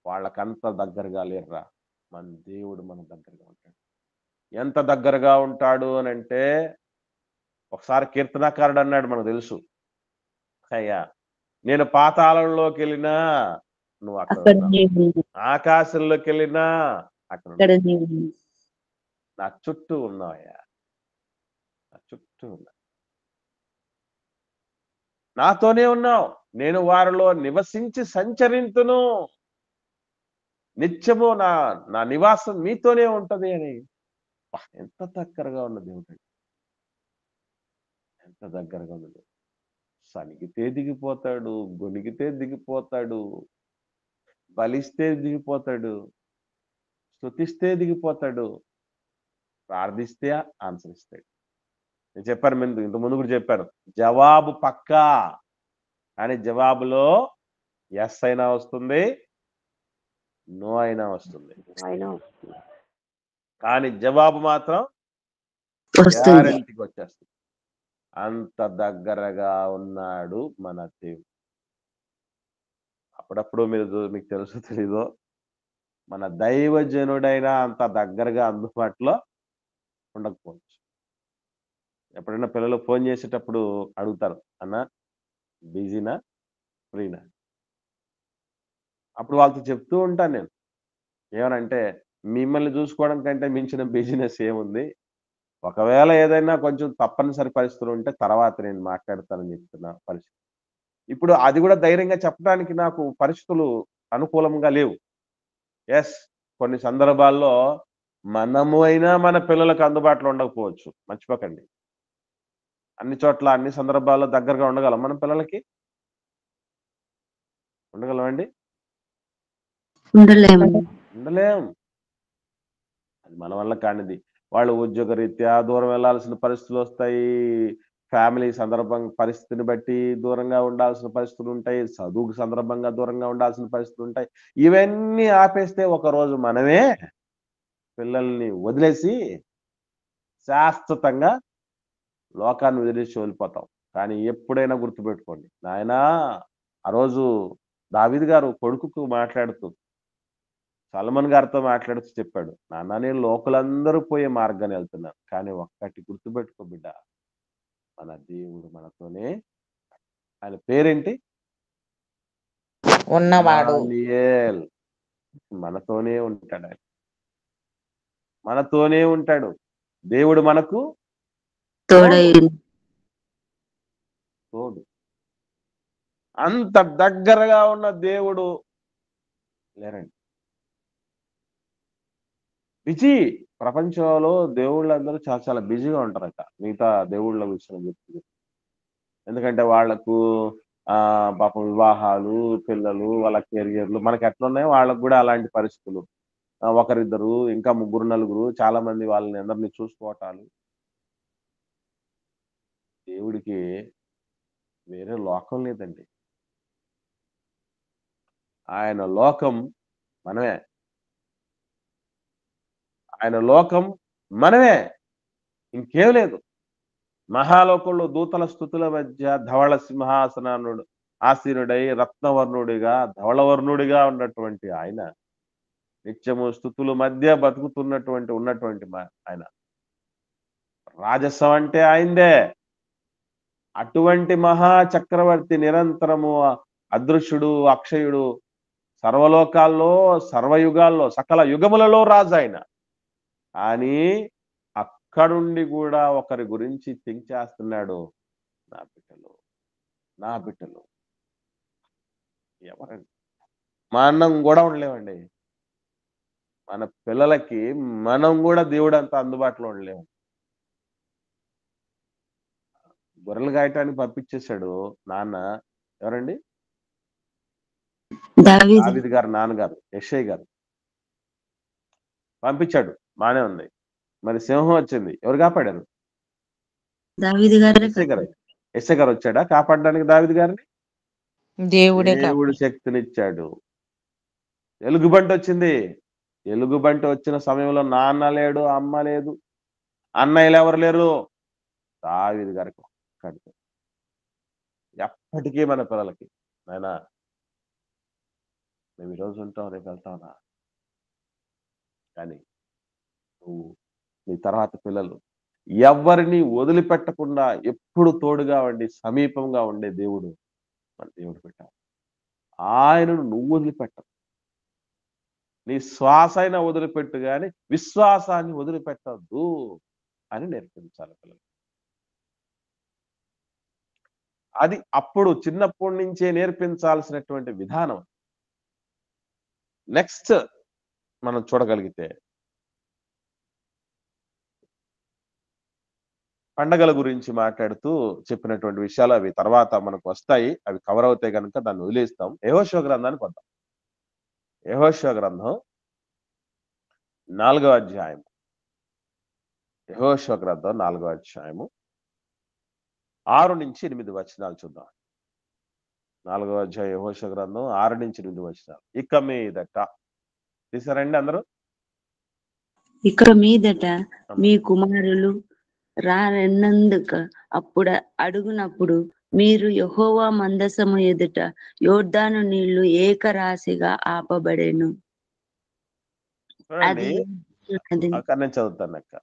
వాళ్ళకంత దగ్గరగా లేరురా, మన దేవుడు మన దగ్గరగా ఉంటాడు. ఎంత దగ్గరగా ఉంటాడు అని అంటే, ఒకసారి కీర్తనాకారుడు అన్నాడు, మనకు తెలుసు, అయ్యా నేను పాతాళంలోకి వెళ్ళినా నువ్వు అక్కడ అక్కడ ఉన్నావు, నీవు ఆకాశంలోకి వెళ్ళినా అక్కడ అక్కడ ఉన్నావు, నీవు నా చుట్టూ ఉన్నావయ్యా, నా చుట్టూ ఉన్నా, నాతోనే ఉన్నావు, నేను వారిలో నివసించి సంచరింతును, నిత్యము నా నా నివాసం మీతోనే ఉంటది అని. ఎంత దగ్గరగా ఉన్న దేవుడు, ఎంత దగ్గరగా ఉన్నది. సనిగితే దిగిపోతాడు, గొనిగితే దిగిపోతాడు, బలిస్తే దిగిపోతాడు, స్తుతిస్తే దిగిపోతాడు, ప్రార్థిస్తే ఆన్సర్ ఇస్తాడు. నేను చెప్పాను ఇంత ముందు కూడా చెప్పాను, జవాబు పక్కా, కానీ జవాబులో ఎస్ అయినా వస్తుంది, నో అయినా వస్తుంది, కానీ జవాబు మాత్రం వస్తుంది. గ్యారెంటీకి వచ్చేస్తుంది. అంత దగ్గరగా ఉన్నాడు మన దేవుడు. అప్పుడప్పుడు మీకు తెలుసు తెలీదో, మన దైవజనుడైనా అంత దగ్గరగా అందుబాటులో ఉండకపోవచ్చు. ఎప్పుడైనా పిల్లలు ఫోన్ చేసేటప్పుడు అడుగుతారు, అన్న బిజీనా ఫ్రీనా? అప్పుడు వాళ్ళతో చెప్తూ ఉంటాను నేను, ఏమనంటే మిమ్మల్ని చూసుకోవడం కంటే మించిన బిజినెస్ ఏముంది, ఒకవేళ ఏదైనా కొంచెం తప్పనిసరి పరిస్థితులు ఉంటే తర్వాత నేను మాట్లాడతానని చెప్తున్న పరిస్థితి. ఇప్పుడు అది కూడా ధైర్యంగా చెప్పడానికి నాకు పరిస్థితులు అనుకూలంగా లేవు. ఎస్, కొన్ని సందర్భాల్లో మనము అయినా మన పిల్లలకు అందుబాటులో ఉండకపోవచ్చు, మర్చిపోకండి. అన్ని చోట్ల అన్ని సందర్భాల్లో దగ్గరగా ఉండగలం మన పిల్లలకి? ఉండగలమండి? ఉండలేము. ఉండలేం. అది మన వల్ల కానిది. వాళ్ళు ఉద్యోగరీత్యా దూరం వెళ్ళాల్సిన పరిస్థితులు వస్తాయి, ఫ్యామిలీ పరిస్థితిని బట్టి దూరంగా ఉండాల్సిన పరిస్థితులు ఉంటాయి, చదువుకు సందర్భంగా దూరంగా ఉండాల్సిన పరిస్థితులు ఉంటాయి. ఇవన్నీ ఆపేస్తే ఒకరోజు మనమే పిల్లల్ని వదిలేసి శాశ్వతంగా లోకాన్ని వదిలేసి వెళ్ళిపోతాం. కానీ ఎప్పుడైనా గుర్తుపెట్టుకోండి, నాయనా ఆ రోజు దావీదు గారు కొడుకుకు మాట్లాడుతూ, సల్మాన్ గారితో మాట్లాడుతూ చెప్పాడు, నాన్న నేను లోకులందరూ పోయే మార్గాన్ని వెళ్తున్నాను, కానీ ఒక్కటి గుర్తుపెట్టుకో బిడ్డ, మన దేవుడు మనతోనే. ఆయన పేరేంటి? ఉన్నవాడు. ఇమ్మానుయేల్. మనతోనే ఉంటాడు ఆయన, మనతోనే ఉంటాడు. దేవుడు మనకు తోడై తోడు. అంత దగ్గరగా ఉన్న దేవుడు లేరండి. బిజీ. ప్రపంచంలో దేవుళ్ళందరూ చాలా చాలా బిజీగా ఉంటారట, మిగతా దేవుళ్ళ విషయం చెప్తుంది. ఎందుకంటే వాళ్లకు పాపం వివాహాలు, పిల్లలు, వాళ్ళ కెరియర్లు మనకి ఎట్లున్నాయో వాళ్ళకు కూడా అలాంటి పరిస్థితులు. ఒకరిద్దరు, ఇంకా ముగ్గురు నలుగురు, చాలా మంది వాళ్ళని అందరినీ చూసుకోవటాలు. దేవుడికి వేరే లోకం లేదండి. ఆయన లోకం మనమే, ఆయన లోకం మనమే, ఇంకేం లేదు. మహాలోకంలో దూతల స్తుతుల మధ్య ధవళ సింహాసనానుడు ఆసీనుడై రత్నవర్ణుడిగా ధవళవర్ణుడిగా ఉన్నటువంటి ఆయన, నిత్యము స్తుతుల మధ్య ఉన్నటువంటి ఆయన. రాజసం అంటే ఆయనదే. అటువంటి మహా చక్రవర్తి, నిరంతరము అదృశ్యుడు, అక్షయుడు, సర్వలోకాల్లో, సర్వయుగాల్లో, సకల యుగములలో రాజు ఆయన. కానీ అక్కడుండి కూడా ఒకరి గురించి థింక్ చేస్తున్నాడు, నా బిడ్డలు, నా బిడ్డలు. ఎవరండి? మనం కూడా ఉండలేమండి. మన పిల్లలకి మనం కూడా దేవుడు అంత అందుబాటులో ఉండలేము. గొర్రెలు గాయటానికి పంపించేశాడు నాన్న, ఎవరండి? దావీదు గారు నాన్నగారు, యెషయా గారు పంపించాడు, బానే ఉంది. మరి సింహం వచ్చింది, ఎవరు కాపాడారు? దావీదు గారే. యెషయా గారు వచ్చాడా కాపాడడానికి దావీదు గారిని? దేవుడే దేవుడు శక్తినిచ్చాడు. ఎలుగుబంటి వచ్చింది. ఎలుగుబంటి వచ్చిన సమయంలో నాన్న లేడు, అమ్మ లేదు, అన్నయ్యలు ఎవరు లేరు. దావీదు గారికి ఒక్కడికే. ఎప్పటికీ మన పిల్లలకి నాయనా మేము ఈరోజు ఉంటాం, రేపు వెళ్తావునా, కానీ నువ్వు నీ తర్వాత పిల్లలు ఎవరిని వదిలిపెట్టకుండా ఎప్పుడు తోడుగా ఉండి సమీపంగా ఉండే దేవుడు మన దేవుడు పెట్టావు. ఆయనను నువ్వు వదిలిపెట్టవు. నీ శ్వాస అయినా వదిలిపెట్టు కానీ విశ్వాసాన్ని వదిలిపెట్టద్దు అని నేర్పించాలి పిల్లలు. అది అప్పుడు చిన్నప్పటి నుంచే నేర్పించాల్సినటువంటి విధానం. నెక్స్ట్ మనం చూడగలిగితే పండగల గురించి మాట్లాడుతూ చెప్పినటువంటి విషయాలు అవి తర్వాత మనకు వస్తాయి. అవి కవర్ అవుతాయి కనుక దాన్ని వదిలేస్తాం. యెహోషువ గ్రంథానికి వద్దాం. యెహోషువ గ్రంథం 4వ అధ్యాయం. యెహోషువ గ్రంథం 4వ అధ్యాయము 6-8 వచనాలు చూద్దాం. 4వ అధ్యాయం యెహోషువ గ్రంథం 6-8 వచనాలు. ఇక మీదట తీసారండి అందరూ? ఇక మీదట మీ కుమారులు రారెన్నందుక అప్పుడు అడుగునప్పుడు మీరు యెహోవా మందసము ఎదుట యోర్దాను నీళ్లు ఏకరాశిగా ఆపబడెను. అది చూడండి, అక్కడ నేను చదువుతాను అక్క.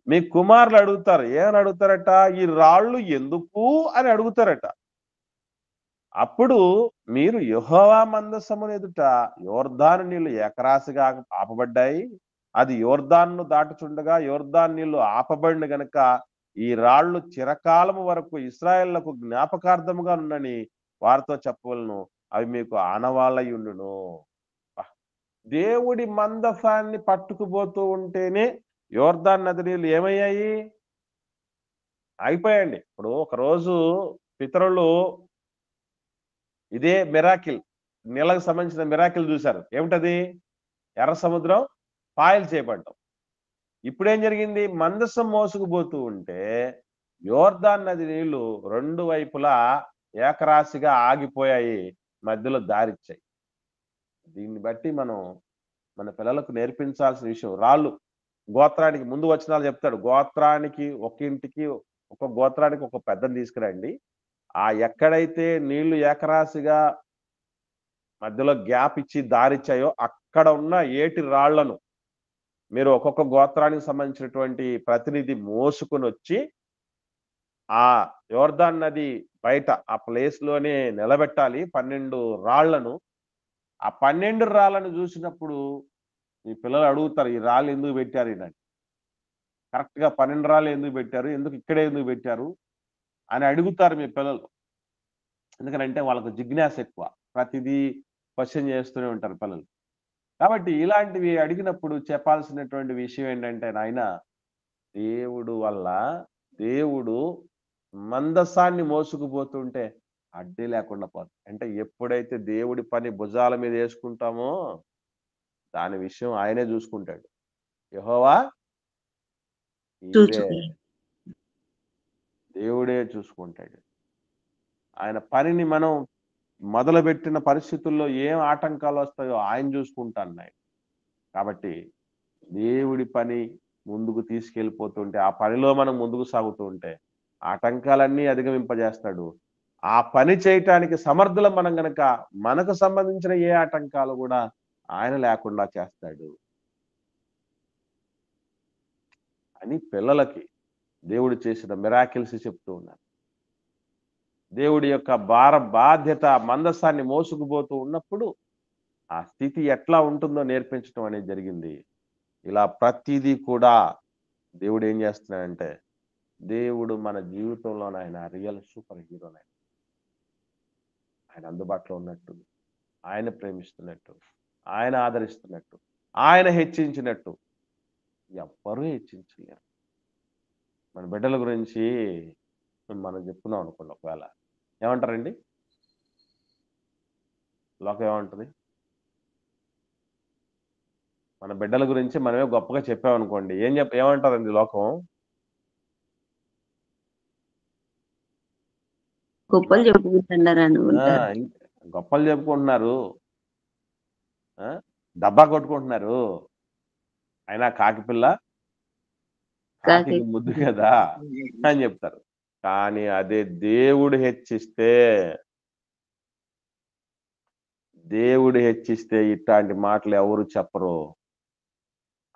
మీ కుమారులు అడుగుతారు, ఏమని అడుగుతారట? ఈ రాళ్ళు ఎందుకు అని అడుగుతారట. అప్పుడు మీరు యెహోవా మందసమును ఎదుట యోర్దాను నీళ్లు ఏకరాశిగా ఆపబడ్డాయి, అది యోర్దాను దాటుచుండగా యోర్దాను నీళ్లు ఆపబడిన గనక ఈ రాళ్ళు చిరకాలము వరకు ఇశ్రాయేళ్లకు జ్ఞాపకార్థముగా ఉన్నని వారితో చెప్పవలను, అవి మీకు ఆనవాళ్ళయుండును. దేవుడి మందసాన్ని పట్టుకుపోతూ ఉంటేనే యోర్దాన్ నది నీళ్ళు ఏమయ్యాయి? అయిపోయాయండి. ఇప్పుడు ఒకరోజు పితరులు ఇదే మిరాకిల్, నీళ్ళకు సంబంధించిన మిరాకిల్ చూశారు. ఏమిటది? ఎర్ర సముద్రం పాయలు చేయబడ్డం. ఇప్పుడేం జరిగింది? మందసం మోసుకుపోతూ ఉంటే యోర్దాన్ నది నీళ్లు 2 వైపులా ఏకరాశిగా ఆగిపోయాయి, మధ్యలో దారిచ్చాయి. దీన్ని బట్టి మనం మన పిల్లలకు నేర్పించాల్సిన విషయం, రాళ్ళు గోత్రానికి ముందు వచనాలు చెప్తాడు, గోత్రానికి ఒక గోత్రానికి ఒక పెద్దను తీసుకురండి, ఆ ఎక్కడైతే నీళ్లు ఏకరాశిగా మధ్యలో గ్యాప్ ఇచ్చి దారిచ్చాయో అక్కడ ఉన్న ఏటి రాళ్లను మీరు ఒక్కొక్క గోత్రానికి సంబంధించినటువంటి ప్రతినిధి మోసుకొని వచ్చి ఆ యోర్దాన్ నది బయట ఆ ప్లేస్ లోనే నిలబెట్టాలి 12 రాళ్లను. ఆ 12 రాళ్లను చూసినప్పుడు మీ పిల్లలు అడుగుతారు, ఈ రాళ్ళు ఎందుకు పెట్టారు అని. కరెక్ట్ గా 12 రాళ్ళు ఎందుకు పెట్టారు, ఎందుకు ఇక్కడే ఎందుకు పెట్టారు అని అడుగుతారు మీ పిల్లలు. ఎందుకంటే వాళ్ళకు జిజ్ఞాస ఎక్కువ, ప్రతిదీ క్వశ్చన్ చేస్తూనే ఉంటారు పిల్లలు. కాబట్టి ఇలాంటివి అడిగినప్పుడు చెప్పాల్సినటువంటి విషయం ఏంటంటే, నాయన దేవుడు వల్ల దేవుడు మందసాన్ని మోసుకుపోతుంటే అడ్డే లేకుండా పోతుంది. అంటే ఎప్పుడైతే దేవుడి పని భుజాల మీద వేసుకుంటామో దాని విషయం ఆయనే చూసుకుంటాడు. యెహోవా ఈరే, దేవుడే చూసుకుంటాడు. ఆయన పనిని మనం మొదలుపెట్టిన పరిస్థితుల్లో ఏం ఆటంకాలు వస్తాయో ఆయన చూసుకుంటాను ఆయన. కాబట్టి దేవుడి పని ముందుకు తీసుకెళ్ళిపోతుంటే, ఆ పనిలో మనం ముందుకు సాగుతూ ఉంటే ఆటంకాలన్నీ అధిగమింపజేస్తాడు. ఆ పని చేయటానికి సమర్థులం మనం గనక మనకు సంబంధించిన ఏ ఆటంకాలు కూడా ఆయన లేకుండా చేస్తాడు అని పిల్లలకి దేవుడు చేసిన మిరాకిల్స్ చెప్తూ ఉన్నారు. దేవుడి యొక్క బాధ్యత మందసాన్ని మోసుకుపోతూ ఉన్నప్పుడు ఆ స్థితి ఎట్లా ఉంటుందో నేర్పించడం అనేది జరిగింది. ఇలా ప్రతిదీ కూడా దేవుడు ఏం చేస్తున్నాడంటే, దేవుడు మన జీవితంలో ఆయన రియల్ సూపర్ హీరోనే. ఆయన అందుబాటులో ఉన్నట్టు, ఆయన ప్రేమిస్తున్నట్టు, ఆయన ఆదరిస్తున్నట్టు, ఆయన హెచ్చించినట్టు ఎవ్వరూ హెచ్చించలేరు. మన బిడ్డల గురించి మనం చెప్పుకున్నాం అనుకోండి, ఒకవేళ ఏమంటారండి? లోకం ఏమంటది? మన బిడ్డల గురించి మనమే గొప్పగా చెప్పామనుకోండి, ఏమంటారండి లోకం? గొప్పలు చెప్పుకుంటున్నారు. గొప్పలు చెప్పుకుంటున్నారు. డబ్బా కొట్టుకుంటున్నారు. అయినా కాకిపిల్ల కాకి కాకి ముద్దు కదా అని చెప్తారు. కానీ అదే దేవుడు హెచ్చిస్తే ఇట్లాంటి మాటలు ఎవరు చెప్పరు.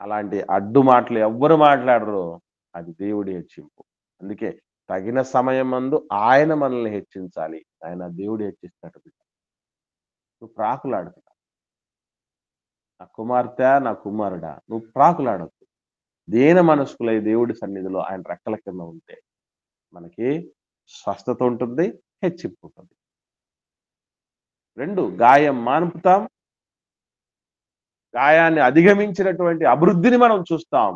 అలాంటి అడ్డు మాటలు ఎవ్వరు మాట్లాడరు. అది దేవుడి హెచ్చింపు. అందుకే తగిన సమయమందు ఆయన మనల్ని హెచ్చించాలి. ఆయన దేవుడు హెచ్చిస్తాడు. నువ్వు ప్రాకులాడుతున్నావు. నా కుమార్తె, నా కుమారుడా, నువ్వు ప్రాకులాడొద్దు. దీన మనస్కులై దేవుడి సన్నిధిలో ఆయన రెక్కల కింద ఉంటే మనకి స్వస్థత ఉంటుంది, హెచ్చింపు ఉంటుంది. 2 గాయం మాన్పుతాం, గాయాన్ని అధిగమించినటువంటి అభివృద్ధిని మనం చూస్తాం.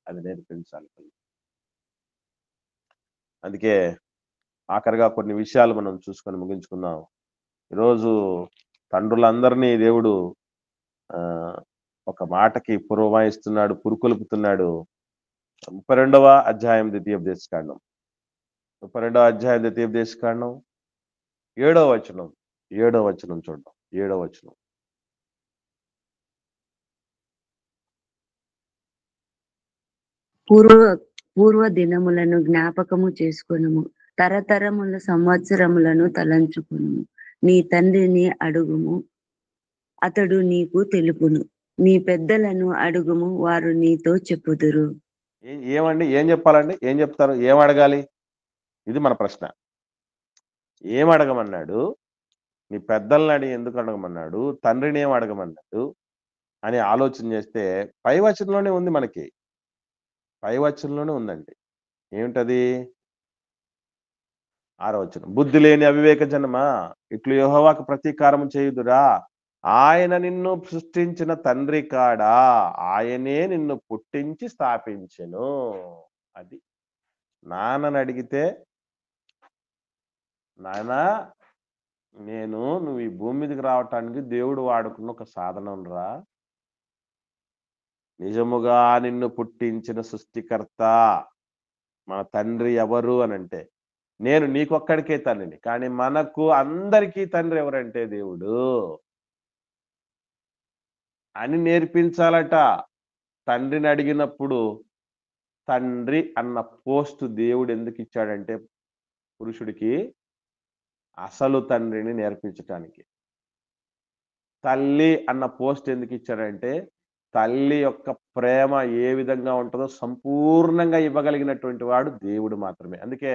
అది నేర్పించాలి. అందుకే ఆఖరిగా కొన్ని విషయాలు మనం చూసుకొని ముగించుకుందాం. ఈరోజు తండ్రులందరినీ దేవుడు ఒక మాటకి పురమాయిస్తున్నాడు, పురుకొల్పుతున్నాడు. 32వ అధ్యాయం ద్వితీయోపదేశకాండం 32వ అధ్యాయం ద్వితీయోపదేశకాండం 7వ వచనం చూద్దాం. 7వ వచనం. పూర్వ దినములను జ్ఞాపకము చేసుకొనుము, తరతరముల సంవత్సరములను తలంచుకొనుము. నీ తండ్రిని అడుగుము, అతడు నీకు తెలుపును. నీ పెద్దలను అడుగుము, వారు నీతో చెప్పుదురు. ఏమండి, ఏం చెప్పాలండి? ఏం చెప్తారు? ఏం అడగాలి? ఇది మన ప్రశ్న. ఏం అడగమన్నాడు? నీ పెద్దల్ని అడిగి ఎందుకు అడగమన్నాడు? తండ్రిని ఏం అడగమన్నాడు అని ఆలోచన చేస్తే పై వచనంలోనే ఉంది. మనకి పై వచనంలోనే ఉందండి. ఏమిటది? 6వ వచనం. బుద్ధి లేని అవివేక జనమా, ఇట్లు యెహోవాకు ప్రతీకారం చేయుదురా. ఆయన నిన్ను సృష్టించిన తండ్రి కాడా, ఆయనే నిన్ను పుట్టించి స్థాపించెను. అది నాన్నని అడిగితే, నాయనా నువ్వు ఈ భూమి మీదకి రావటానికి దేవుడు వాడుకున్న ఒక సాధనం రా. నిజముగా నిన్ను పుట్టించిన సృష్టికర్త మన తండ్రి ఎవరు అని అంటే, నేను నీకొక్కడికే తండ్రిని, కానీ మనకు అందరికీ తండ్రి ఎవరంటే దేవుడు అని నేర్పించాలట. తండ్రిని అడిగినప్పుడు తండ్రి అన్న పోస్ట్ దేవుడు ఎందుకు ఇచ్చాడంటే పురుషుడికి అసలు తండ్రిని నేర్పించటానికి. తల్లి అన్న పోస్ట్ ఎందుకు ఇచ్చాడంటే తల్లి యొక్క ప్రేమ ఏ విధంగా ఉంటుందో సంపూర్ణంగా ఇవ్వగలిగినటువంటి వాడు దేవుడు మాత్రమే. అందుకే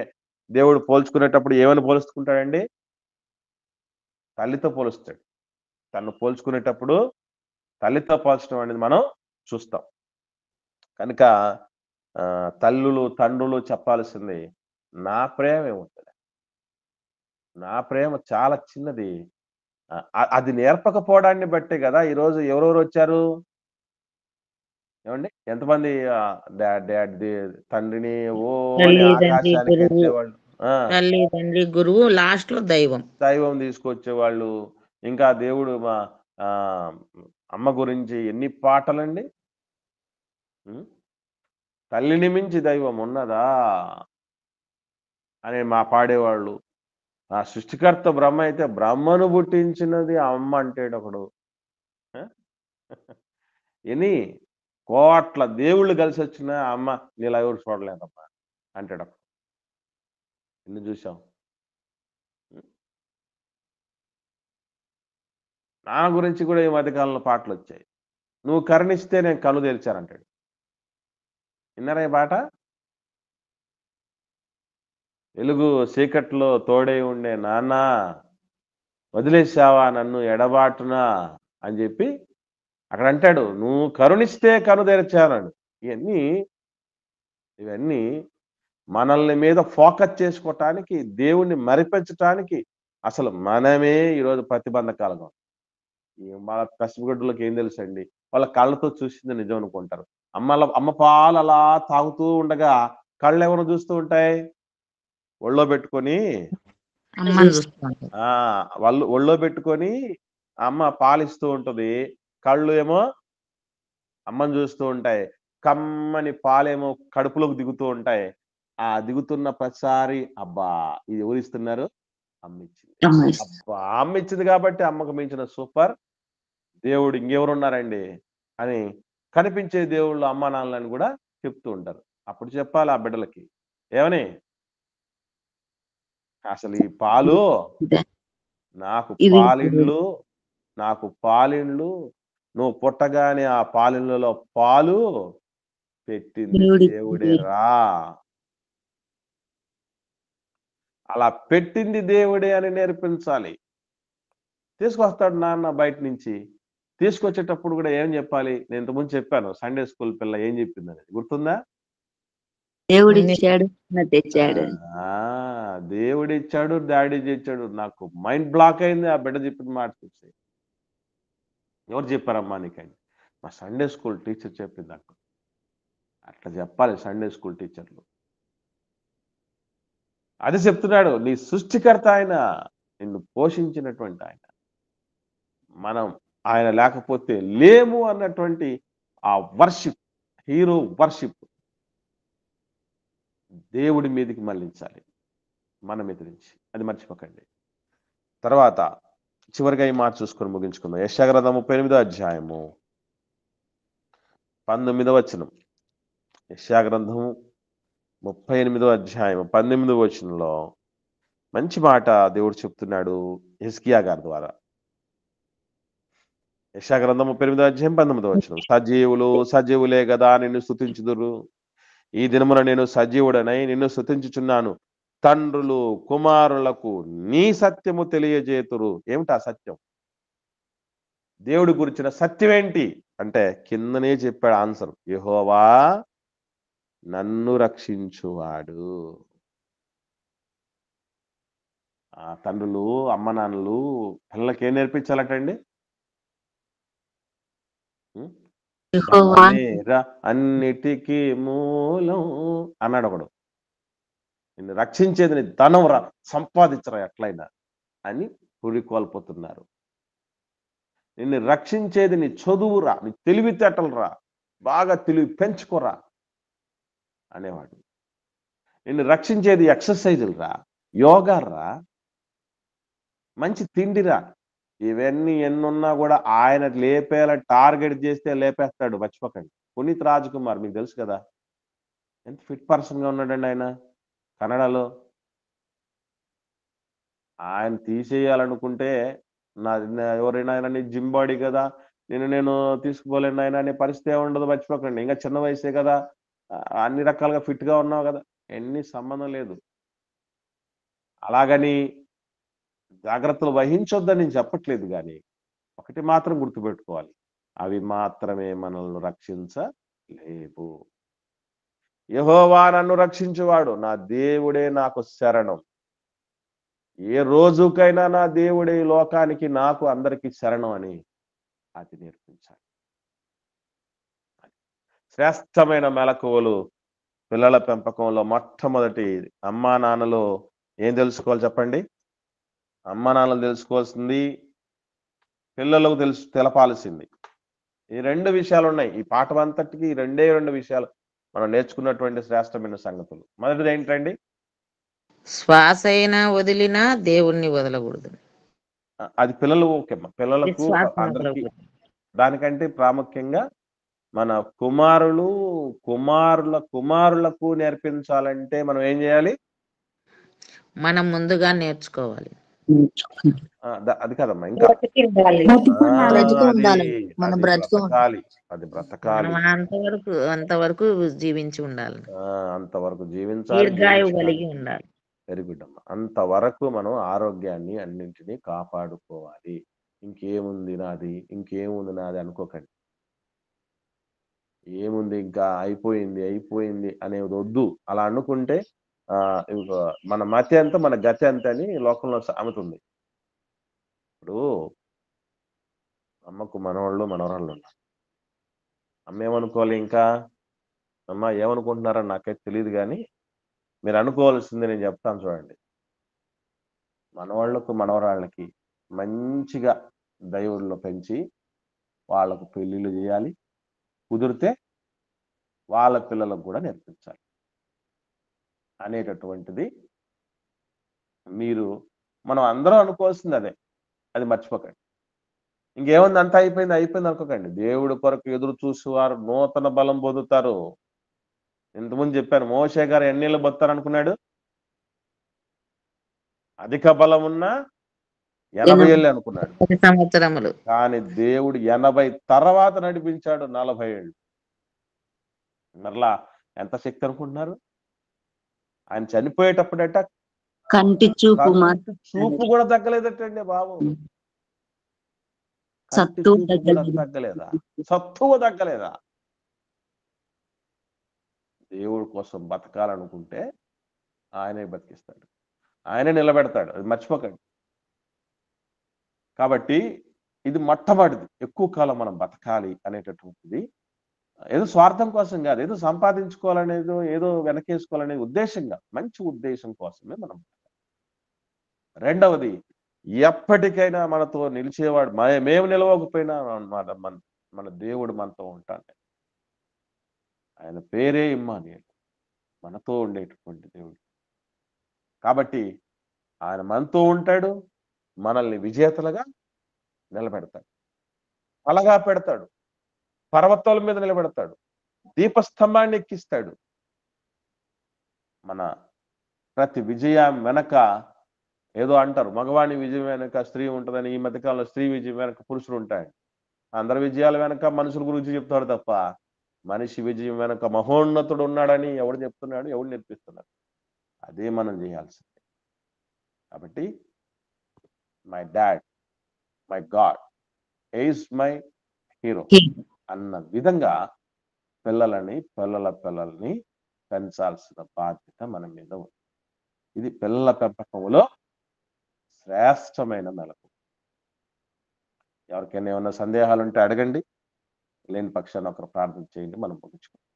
దేవుడు పోల్చుకునేటప్పుడు ఏమని పోల్చుకుంటాడండి? తల్లితో పోలుస్తాడు. తను పోల్చుకునేటప్పుడు తల్లితో పోల్చడం అనేది మనం చూస్తాం. కనుక తల్లులు తండ్రులు చెప్పాల్సింది, నా ప్రేమ ఏముంటుంది, నా ప్రేమ చాలా చిన్నది. అది నేర్పకపోవడాన్ని బట్టే కదా ఈరోజు ఎవరెవరు వచ్చారు ఏమండి? ఎంతమంది తండ్రిని ఆకాశానికి ఎత్తేవాళ్ళు, తల్లి తండ్రి గురువు, లాస్ట్ లో దైవం తీసుకొచ్చేవాళ్ళు. ఇంకా దేవుడు మా అమ్మ గురించి ఎన్ని పాటలండి. తల్లిని మించి దైవం ఉన్నదా అని పాడేవాళ్ళు. ఆ సృష్టికర్త బ్రహ్మ అయితే బ్రహ్మను పుట్టించినది అమ్మ అంటాడు ఒకడు. ఎన్ని కోట్ల దేవుళ్ళు కలిసి వచ్చిన అమ్మ నీలా ఎవరు చూడలేదమ్మా అంటాడు. ఎన్ని చూసాం. నా గురించి కూడా ఈ మధ్యకాలంలో పాటలు వచ్చాయి. నువ్వు కరుణిస్తే నేను కన్ను తెరిచానంటాడు. విన్నారా ఈ పాట? వెలుగు చీకట్లో తోడై ఉండే నాన్న వదిలేసావా నన్ను ఎడబాటునా అని చెప్పి అక్కడ అంటాడు, నువ్వు కరుణిస్తే కను తెరిచాను. ఇవన్నీ మనల్ని మీద ఫోకస్ చేసుకోవటానికి, దేవుణ్ణి మరిపించటానికి అసలు మనమే ఈరోజు ప్రతిబంధకాలుగా. వాళ్ళ పసిగుడ్డలకు ఏం తెలుసండి? వాళ్ళ కళ్ళతో చూసింది నిజం అనుకుంటారు. అమ్మ పాలు అలా తాగుతూ ఉండగా కళ్ళు ఎవరు చూస్తూ ఉంటాయి? ఒళ్ళో పెట్టుకొని వాళ్ళు ఒళ్ళో పెట్టుకొని అమ్మ పాలిస్తూ ఉంటది, కళ్ళు ఏమో అమ్మని చూస్తూ ఉంటాయి. కమ్మని పాలేమో కడుపులోకి దిగుతూ ఉంటాయి. ఆ దిగుతున్న ప్రతిసారి అబ్బా ఇది ఎవరిస్తున్నారు? అమ్మిచ్చింది. అబ్బా అమ్మిచ్చింది కాబట్టి అమ్మకు మించిన సూపర్ దేవుడు ఇంకెవరున్నారండి అని కనిపించే దేవుళ్ళు అమ్మా నాన్నలని కూడా చెప్తూ ఉంటారు. అప్పుడు చెప్పాలి ఆ బిడ్డలకి, ఏమని అసలు ఈ పాలు నాకు ఇవి పాలిండ్లు నువ్వు పుట్టగానే ఆ పాలిండ్లలో పాలు పెట్టింది దేవుడి దేవుడేరా, అలా పెట్టింది దేవుడే అని నేర్పించాలి. తీసుకొస్తాడు నాన్న బయట నుంచి, తీసుకొచ్చేటప్పుడు కూడా ఏం చెప్పాలి? నేను ఇంతకుముందు చెప్పాను సండే స్కూల్ పిల్ల ఏం చెప్పిందని గుర్తుందా? దేవుడిచ్చాడు తెచ్చాడు. దేవుడిచ్చాడు, డాడీ తెచ్చాడు. నాకు మైండ్ బ్లాక్ అయింది ఆ బిడ్డ చెప్పిన మాట చూసి. ఎవరు చెప్పారమ్మా నీకండి? మా సండే స్కూల్ టీచర్ చెప్పింది నాకు. అట్లా చెప్పాలి సండే స్కూల్ టీచర్లు. అది చెప్తున్నాడు, నీ సృష్టికర్త ఆయన, నిన్ను పోషించినటువంటి ఆయన. మనం ఆయన లేకపోతే లేము అన్నటువంటి ఆ వర్షిప్, హీరో వర్షిప్ దేవుడి మీదకి మళ్ళించాలి మన మీద నుంచి. అది మర్చిపోకండి. తర్వాత చివరిగా ఈ మాట చూసుకొని ముగించుకుందాం. యెషయా గ్రంథం 38వ అధ్యాయము 19వ వచనం. యెషయా గ్రంథము 38వ అధ్యాయం 19వ వచనంలో మంచి మాట దేవుడు చెప్తున్నాడు హిజ్కియా గారి ద్వారా. యెషయా గ్రంథం 38వ అధ్యాయం 19వ వచనం. సజీవులే గదా నిన్ను స్తుతించుదురు, ఈ దినమున నేను సజీవుడనై నిన్ను స్తుతించుచున్నాను. తండ్రులు కుమారులకు నీ సత్యము తెలియజేతురు. ఏమిటా సత్యం? దేవుడి గురించిన సత్యం ఏంటి అంటే కిందనే చెప్పాడు ఆన్సర్, యెహోవా నన్ను రక్షించువాడు. ఆ తండ్రులు అమ్మ నాన్నలు పిల్లలకి ఏం నేర్పించాలటండి? యెహోవా అన్నిటికీ మూలం అన్నాడు ఒకడు. నిన్ను రక్షించేది నీ ధనం రా, సంపాదించరా ఎట్లయినా అని పురికొల్పుతున్నారు. నిన్ను రక్షించేది నీ చదువురా, నీ తెలివితేటలు రా, బాగా తెలివి పెంచుకోరా అనేవాడు. నిన్ను రక్షించేది ఎక్సర్సైజులు రా, యోగా రా, మంచి తిండిరా. ఇవన్నీ ఎన్నున్నా కూడా ఆయన లేపేలా టార్గెట్ చేస్తే లేపేస్తాడు, మర్చిపోకండి. పునీత్ రాజ్ కుమార్ మీకు తెలుసు కదా, ఎంత ఫిట్ పర్సన్గా ఉన్నాడండి ఆయన కన్నడలో. ఆయన తీసేయాలనుకుంటే ఎవరైనా ఆయన జిమ్ బాడీ కదా, నేను తీసుకుపోలేను ఆయన అనే పరిస్థితి ఉండదు, మర్చిపోకండి. ఇంకా చిన్న వయసే కదా, అన్ని రకాలుగా ఫిట్గా ఉన్నావు కదా, ఎన్ని సంబంధం లేదు. అలాగని జాగ్రత్తలు వహించొద్దని నేను చెప్పట్లేదు, కానీ ఒకటి మాత్రం గుర్తుపెట్టుకోవాలి, అవి మాత్రమే మనల్ని రక్షించలేవు. యెహోవా నన్ను రక్షించువాడు, నా దేవుడే నాకు శరణం. ఏ రోజుకైనా నా దేవుడే ఈ లోకానికి నాకు అందరికీ శరణం అని అది నేర్పించాలి. శ్రేష్టమైన మెలకువలు పిల్లల పెంపకంలో మొట్టమొదటి అమ్మా నాన్నలు ఏం తెలుసుకోవాలి చెప్పండి? అమ్మా నాన్నలు తెలుసుకోవాల్సింది, పిల్లలకు తెలపాల్సింది ఈ రెండు విషయాలు ఉన్నాయి. ఈ పాఠం అంతటికి ఈ రెండు విషయాలు మనం నేర్చుకున్నటువంటి శ్రేష్టమైన సంగతులు. మొదటిది ఏంటండి? శ్వాస అయినా వదిలినా దేవుణ్ణి వదలకూడదు. అది పిల్లలు ఓకే, పిల్లలకు శ్వాస అందరికీ. వదలకూడదు. దానికంటే ప్రాముఖ్యంగా మన కుమారులకు నేర్పించాలంటే మనం ఏం చేయాలి? మనం ముందుగా నేర్చుకోవాలి. అది కదమ్మా, ఇంకా మనం బ్రతకాలి, అది బ్రతకాలి, మనం అంతవరకు జీవించి ఉండాలి, అంతవరకు జీవించాలి, దీర్ఘాయువు కలిగి ఉండాలి. వెరీ గుడ్ అమ్మా. అంతవరకు మనం ఆరోగ్యాన్ని అన్నింటినీ కాపాడుకోవాలి. ఇంకేముంది నాది అనుకోకండి. ఏముంది ఇంకా అయిపోయింది అనేది వద్దు. అలా అనుకుంటే మన మతి అంత మన గతి అంత అని లోకంలో సామెత ఉంది. ఇప్పుడు అమ్మకు మనవాళ్ళు మనవరాళ్ళు ఉన్నారు. అమ్మ ఏమనుకోవాలి? ఇంకా అమ్మ ఏమనుకుంటున్నారని నాకైతే తెలియదు, కానీ మీరు అనుకోవాల్సింది నేను చెప్తాను చూడండి. మనవాళ్ళకు మనవరాళ్ళకి మంచిగా దైవుల్లో పెంచి వాళ్ళకు పెళ్ళిళ్ళు చేయాలి, కుదిరితే వాళ్ళ పిల్లలకు కూడా నేర్పించాలి అనేటటువంటిది మనం అందరం అనుకోవాల్సింది అదే. అది మర్చిపోకండి. ఇంకేముంది, అంతా అయిపోయింది అనుకోకండి. దేవుడి కొరకు ఎదురు చూసేవారు నూతన బలం పొందుతారు. ఇంతకుముందు చెప్పాను, మోషే గారు ఎన్నేళ్ళు బతారు అనుకున్నాడు? అధిక బలం ఉన్న 80 ఏళ్ళు అనుకున్నాడు. 10 సంవత్సరములు. కానీ దేవుడు 80 తర్వాత నడిపించాడు 40 ఏళ్ళు. మరలా ఎంత శక్తి అనుకుంటున్నారు? ఆయన చనిపోయేటప్పుడట కంటి చూపు కంటి చూపు కూడా తగ్గలేదటండి బాబు. కంటి సత్తు చూపు కూడా తగ్గలేదా? సత్తువ తగ్గలేదా? దేవుడి కోసం బతకాలనుకుంటే ఆయనే బతికిస్తాడు, ఆయనే నిలబెడతాడు. అది మర్చిపోకండి. కాబట్టి ఇది మొట్టమొదటిది, ఎక్కువ కాలం మనం బతకాలి అనేటటువంటిది ఏదో స్వార్థం కోసం కాదు, ఏదో సంపాదించుకోవాలనేదో, ఏదో వెనకేసుకోవాలనే ఉద్దేశంగా, మంచి ఉద్దేశం కోసమే మనం. రెండవది, ఎప్పటికైనా మనతో నిలిచేవాడు. మేము నిలవకపోయినా మన దేవుడు మనతో ఉంటాడు. ఆయన పేరే ఇమ్మానుయేలు, మనతో ఉండేటటువంటి దేవుడు. కాబట్టి ఆయన మనతో ఉంటాడు, మనల్ని విజేతలుగా నిలబెడతాడు, అలగా పెడతాడు, పర్వతాల మీద నిలబెడతాడు, దీపస్తంభాన్ని ఎక్కిస్తాడు. మన ప్రతి విజయం వెనక ఏదో అంటారు, మగవాణి విజయం వెనక స్త్రీ ఉంటుందని. ఈ మధ్యకాలంలో స్త్రీ విజయం వెనక పురుషులు ఉంటాయి. అందరి విజయాల వెనక మనుషుల గురించి చెప్తారు తప్ప, మనిషి విజయం వెనక మహోన్నతుడు ఉన్నాడని ఎవడు చెప్తున్నాడు, ఎవడు నేర్పిస్తున్నాడు? అదే మనం చేయాల్సింది. కాబట్టి my dad, my God is my hero అన్న విధంగా పిల్లల్ని పెంచాల్సిన బాధ్యత మన మీద ఉంది. ఇది పిల్లల పెంపకంలో శ్రేష్టమైన మెలకు. ఎవరికైనా ఏమైనా సందేహాలు ఉంటే అడగండి, లేని పక్షాన్ని ఒకరు ప్రార్థన చేయండి, మనం ముగించుకుందాం.